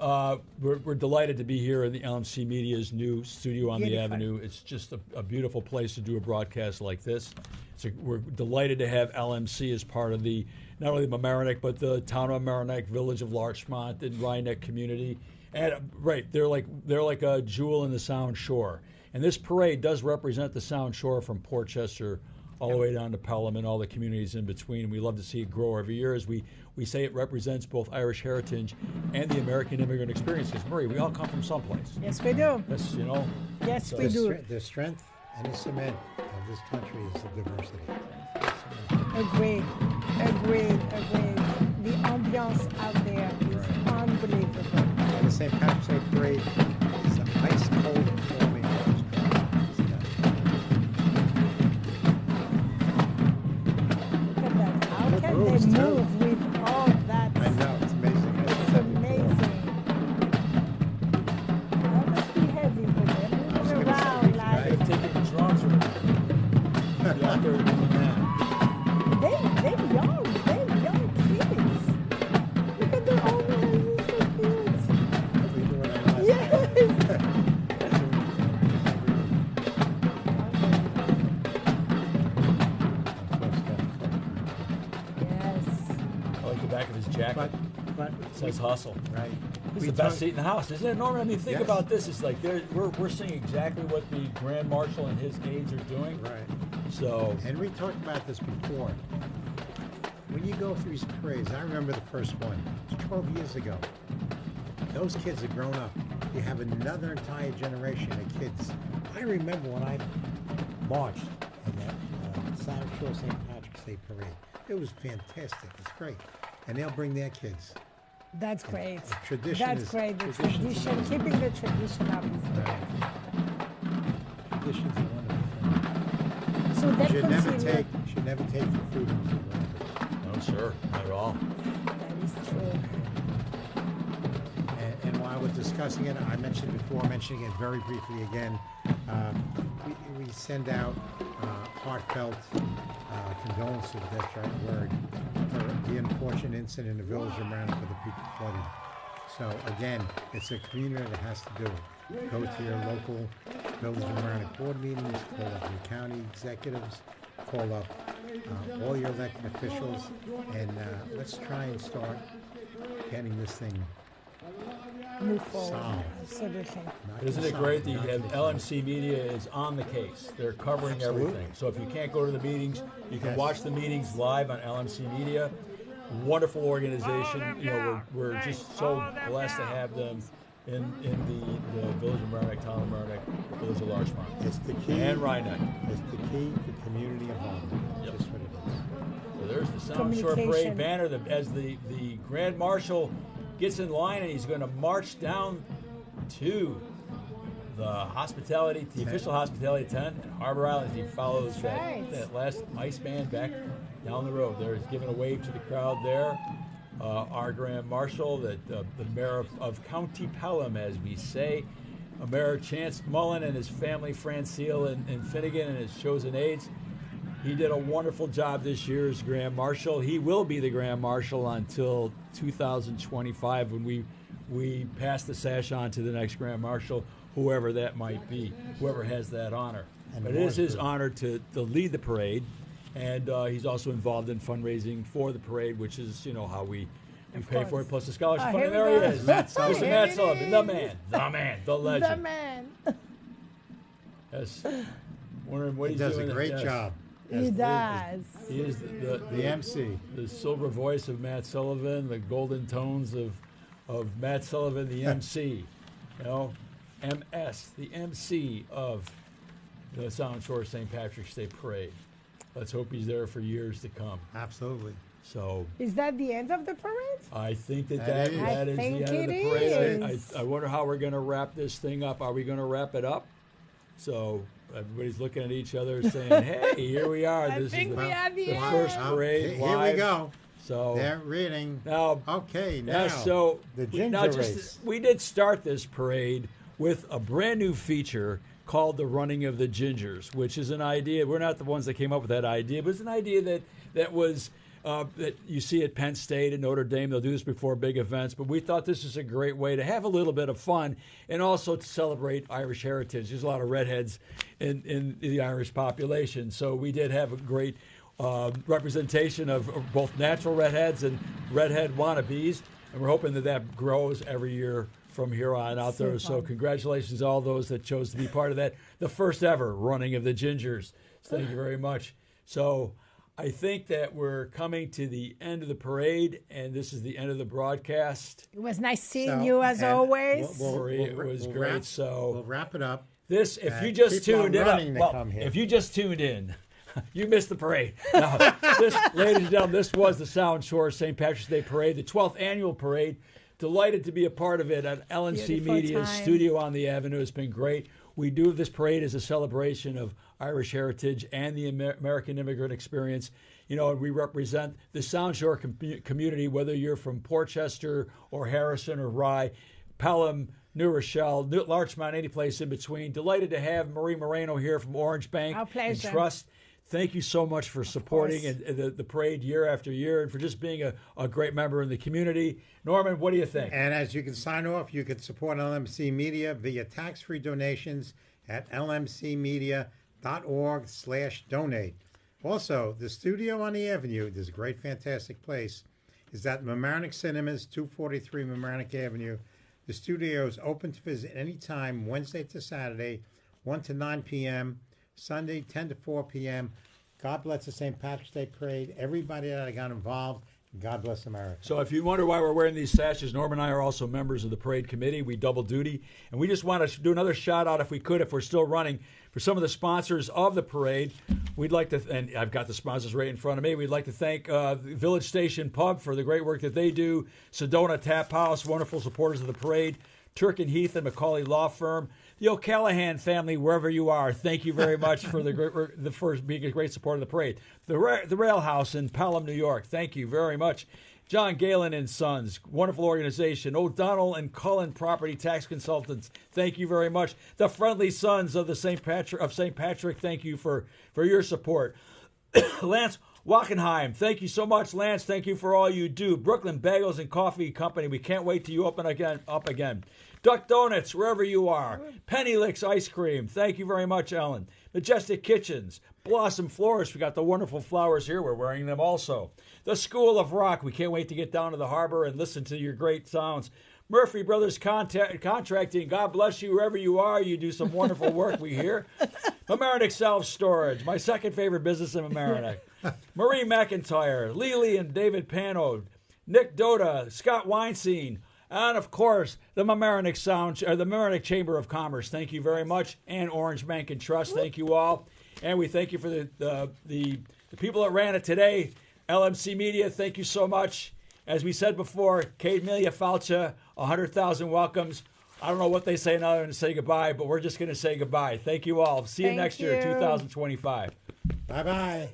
[SPEAKER 1] we're delighted to be here in the LMC Media's new studio on the
[SPEAKER 6] Beautiful.
[SPEAKER 1] Avenue. It's just a beautiful place to do a broadcast like this. We're delighted to have LMC as part of the not only Mamaroneck, but the town of Mamaroneck, village of Larchmont, and Rhinebeck community. And they're like a jewel in the Sound Shore. And this parade does represent the Sound Shore from Port Chester all the way down to Pelham and all the communities in between. We love to see it grow every year as we say it represents both Irish heritage and the American immigrant experience. Because, Marie, we all come from someplace.
[SPEAKER 6] Yes, we do.
[SPEAKER 1] That's,
[SPEAKER 6] Yes, we do.
[SPEAKER 2] The strength and the cement of this country is the diversity.
[SPEAKER 6] Agreed. The ambiance out there is unbelievable.
[SPEAKER 2] And the St. Patrick's Day Parade is an ice cold performing orchestra.
[SPEAKER 6] Look at that. How can
[SPEAKER 2] grooves,
[SPEAKER 6] they
[SPEAKER 2] too.
[SPEAKER 6] move with all that?
[SPEAKER 2] I know, it's amazing.
[SPEAKER 6] It's amazing. That must be heavy for them. Moving around like
[SPEAKER 1] Taking the drums around. Be out there doing that.
[SPEAKER 6] they're young kids. Look at the old ones, it's so cute.
[SPEAKER 2] We do it a lot.
[SPEAKER 6] Yes. Yes.
[SPEAKER 1] I like the back of his jacket.
[SPEAKER 2] But
[SPEAKER 1] It says hustle.
[SPEAKER 2] right.
[SPEAKER 1] It's
[SPEAKER 2] We
[SPEAKER 1] the best
[SPEAKER 2] talk-
[SPEAKER 1] seat in the house, isn't it, Norman? I mean, think
[SPEAKER 2] Yes.
[SPEAKER 1] about this. It's like we're seeing exactly what the Grand Marshal and his aides are doing.
[SPEAKER 2] Right.
[SPEAKER 1] So,
[SPEAKER 2] And we talked about this before. When you go through these parades, I remember the first one. It's 12 years ago. Those kids have grown up. You have another entire generation of kids. I remember when I marched in that South Shore St. Patrick's Day Parade. It was fantastic. It's great. And they'll bring their kids.
[SPEAKER 6] That's great.
[SPEAKER 2] Tradition
[SPEAKER 6] That's
[SPEAKER 2] is-
[SPEAKER 6] great. The
[SPEAKER 2] tradition's
[SPEAKER 6] tradition, keeping the tradition up is great.
[SPEAKER 2] Tradition's a wonderful thing.
[SPEAKER 6] So that
[SPEAKER 2] Should never
[SPEAKER 6] continue.
[SPEAKER 2] take your freedom for granted.
[SPEAKER 1] no, sure, not at all.
[SPEAKER 6] That is true.
[SPEAKER 2] And while was discussing it. I mentioned before, mentioning it very briefly again. We send out heartfelt condolences, that's the right word, for the unfortunate incident in the village of Mamaroneck with the people flooded. So again, it's a community that has to do it. Go to your local village of Mamaroneck board meetings, call up your county executives, call up all your elected officials, and let's try and start getting this thing
[SPEAKER 6] Move forward.
[SPEAKER 2] solved.
[SPEAKER 6] Absolutely.
[SPEAKER 2] Not
[SPEAKER 1] Isn't
[SPEAKER 2] just
[SPEAKER 1] it great
[SPEAKER 2] solved,
[SPEAKER 1] that
[SPEAKER 2] not
[SPEAKER 1] LMC Media is on the case? They're covering
[SPEAKER 2] Absolutely.
[SPEAKER 1] everything. So if you can't go to the meetings, you can
[SPEAKER 2] Yes.
[SPEAKER 1] watch the meetings live on LMC Media. Wonderful organization. We're just so blessed to have them in the Village of Mamaroneck, Town of Mamaroneck, Village of Larchmont,
[SPEAKER 2] It's the key.
[SPEAKER 1] and Rhinebeck.
[SPEAKER 2] It's the key to community involvement.
[SPEAKER 1] Yep.
[SPEAKER 2] That's what it is.
[SPEAKER 1] So there's the Sound Shore Parade
[SPEAKER 6] Communication.
[SPEAKER 1] banner as the Grand Marshal gets in line and he's going to march down to the hospitality, the official hospitality tent at Harbor Island. He follows
[SPEAKER 6] That's right.
[SPEAKER 1] that last ice band back down the road. There, he's giving a wave to the crowd there. Our Grand Marshal, the Mayor of County Pelham, as we say, Mayor Chance Mullen and his family, Francine and Finnegan, and his chosen aides. He did a wonderful job this year as Grand Marshal. He will be the Grand Marshal until 2025 when we pass the sash on to the next Grand Marshal, whoever that might be, whoever has that honor.
[SPEAKER 2] And
[SPEAKER 1] But
[SPEAKER 2] the
[SPEAKER 1] it is his
[SPEAKER 2] board, too.
[SPEAKER 1] honor to lead the parade, and he's also involved in fundraising for the parade, which is, how we pay for it, plus the scholarship
[SPEAKER 6] Oh,
[SPEAKER 1] fund. And
[SPEAKER 6] here
[SPEAKER 1] there
[SPEAKER 6] we
[SPEAKER 1] he
[SPEAKER 6] go.
[SPEAKER 1] is,
[SPEAKER 2] Matt
[SPEAKER 1] Mr.
[SPEAKER 2] Sullivan.
[SPEAKER 1] Matt Sullivan, the man, the legend.
[SPEAKER 6] The man.
[SPEAKER 1] Yes. Wondering what
[SPEAKER 2] He
[SPEAKER 1] he's
[SPEAKER 2] does
[SPEAKER 1] doing.
[SPEAKER 2] a great
[SPEAKER 1] Yes.
[SPEAKER 2] job.
[SPEAKER 6] He does.
[SPEAKER 1] He is
[SPEAKER 2] The MC.
[SPEAKER 1] the silver voice of Matt Sullivan, the golden tones of Matt Sullivan, the MC. MS, the MC of the Sound Shore St. Patrick's Day Parade. Let's hope he's there for years to come.
[SPEAKER 2] Absolutely.
[SPEAKER 1] So
[SPEAKER 6] Is that the end of the parade?
[SPEAKER 1] I think that
[SPEAKER 2] That is.
[SPEAKER 1] that is
[SPEAKER 6] I
[SPEAKER 1] the
[SPEAKER 6] think
[SPEAKER 1] end of the
[SPEAKER 6] it
[SPEAKER 1] parade.
[SPEAKER 6] is.
[SPEAKER 1] I wonder how we're going to wrap this thing up. Are we going to wrap it up? So everybody's looking at each other saying, hey, here we are.
[SPEAKER 6] I
[SPEAKER 1] This
[SPEAKER 6] think
[SPEAKER 1] is
[SPEAKER 6] we
[SPEAKER 1] the
[SPEAKER 6] are the end.
[SPEAKER 1] first parade
[SPEAKER 2] Here we
[SPEAKER 1] live.
[SPEAKER 2] go.
[SPEAKER 1] So
[SPEAKER 2] They're reading.
[SPEAKER 1] now,
[SPEAKER 2] Okay, now.
[SPEAKER 1] so
[SPEAKER 2] the
[SPEAKER 1] we-
[SPEAKER 2] ginger
[SPEAKER 1] now
[SPEAKER 2] race.
[SPEAKER 1] we did start this parade with a brand new feature called the Running of the Gingers, which is an idea. We're not the ones that came up with that idea, but it's an idea that was that you see at Penn State and Notre Dame. They'll do this before big events, but we thought this is a great way to have a little bit of fun and also to celebrate Irish heritage. There's a lot of redheads in the Irish population, so we did have a great representation of both natural redheads and redhead wannabes, and we're hoping that grows every year from here on out there. So congratulations to all those that chose to be part of that, the first ever Running of the Gingers. So thank you very much. So I think that we're coming to the end of the parade, and this is the end of the broadcast.
[SPEAKER 6] It was nice seeing
[SPEAKER 2] So,
[SPEAKER 6] you as
[SPEAKER 2] and
[SPEAKER 6] always.
[SPEAKER 1] Marie, it was great.
[SPEAKER 2] We'll
[SPEAKER 1] So
[SPEAKER 2] wrap it up.
[SPEAKER 1] this, if
[SPEAKER 2] and
[SPEAKER 1] you just
[SPEAKER 2] people are
[SPEAKER 1] tuned in,
[SPEAKER 2] running to
[SPEAKER 1] well,
[SPEAKER 2] come here.
[SPEAKER 1] if you just tuned in, you missed the parade. Now, this, ladies and gentlemen, this was the Sound Shore St. Patrick's Day Parade, the 12th annual parade. Delighted to be a part of it at LNC
[SPEAKER 6] Beautiful
[SPEAKER 1] Media's
[SPEAKER 6] time.
[SPEAKER 1] studio on the Avenue. It's been great. We do this parade as a celebration of Irish heritage and the American immigrant experience. And we represent the Sound Shore community, whether you're from Portchester or Harrison or Rye, Pelham, New Rochelle, Larchmont, any place in between. Delighted to have Marie Moreno here from Orange Bank
[SPEAKER 6] Our
[SPEAKER 1] and
[SPEAKER 6] pleasure.
[SPEAKER 1] Trust. Thank you so much for supporting
[SPEAKER 6] course.
[SPEAKER 1] the parade year after year and for just being a great member in the community. Norman, what do you think?
[SPEAKER 2] And as you can sign off, you can support LMC Media via tax-free donations at lmcmedia.org/donate. Also, the studio on the Avenue, this great, fantastic place, is at Mamaroneck Cinemas, 243 Mamaroneck Avenue. The studio is open to visit anytime, Wednesday to Saturday, 1 to 9 p.m., Sunday, 10 to 4 p.m. God bless the St. Patrick's Day Parade, everybody that got involved. God bless America.
[SPEAKER 1] So if you wonder why we're wearing these sashes, Norm and I are also members of the parade committee. We double duty. And we just want to do another shout out, if we could, if we're still running, for some of the sponsors of the parade. We'd like to, and I've got the sponsors right in front of me. We'd like to thank Village Station Pub for the great work that they do, Sedona Tap House, wonderful supporters of the parade, Turk and Heath and Macaulay Law Firm, the O'Callahan family, wherever you are. Thank you very much for being a great supporter of the parade. The Rail House in Pelham, New York. Thank you very much. John Galen and Sons, wonderful organization. O'Donnell and Cullen Property Tax Consultants, thank you very much. The Friendly Sons of the St. Patrick, thank you for your support. Lance Wackenheim, thank you so much, Lance. Thank you for all you do. Brooklyn Bagels and Coffee Company, we can't wait till you open up again. Duck Donuts, wherever you are. Penny Licks Ice Cream, thank you very much, Ellen. Majestic Kitchens, Blossom Florists, we got the wonderful flowers here. We're wearing them also. The School of Rock, we can't wait to get down to the harbor and listen to your great sounds. Murphy Brothers Contracting, God bless you wherever you are. You do some wonderful work, we hear. Mamaroneck Self Storage, my second favorite business in Mamaroneck. Marie McIntyre, Lily and David Pano, Nick Doda, Scott Weinstein, and of course the Mamaroneck Chamber of Commerce. Thank you very much, and Orange Bank and Trust. Thank you all, and we thank you for the people that ran it today. LMC Media, thank you so much. As we said before, Kate Melia Falcha, 100,000 welcomes. I don't know what they say now to say goodbye, but we're just going to say goodbye. Thank you all. See you next year, 2025.
[SPEAKER 2] Bye-bye.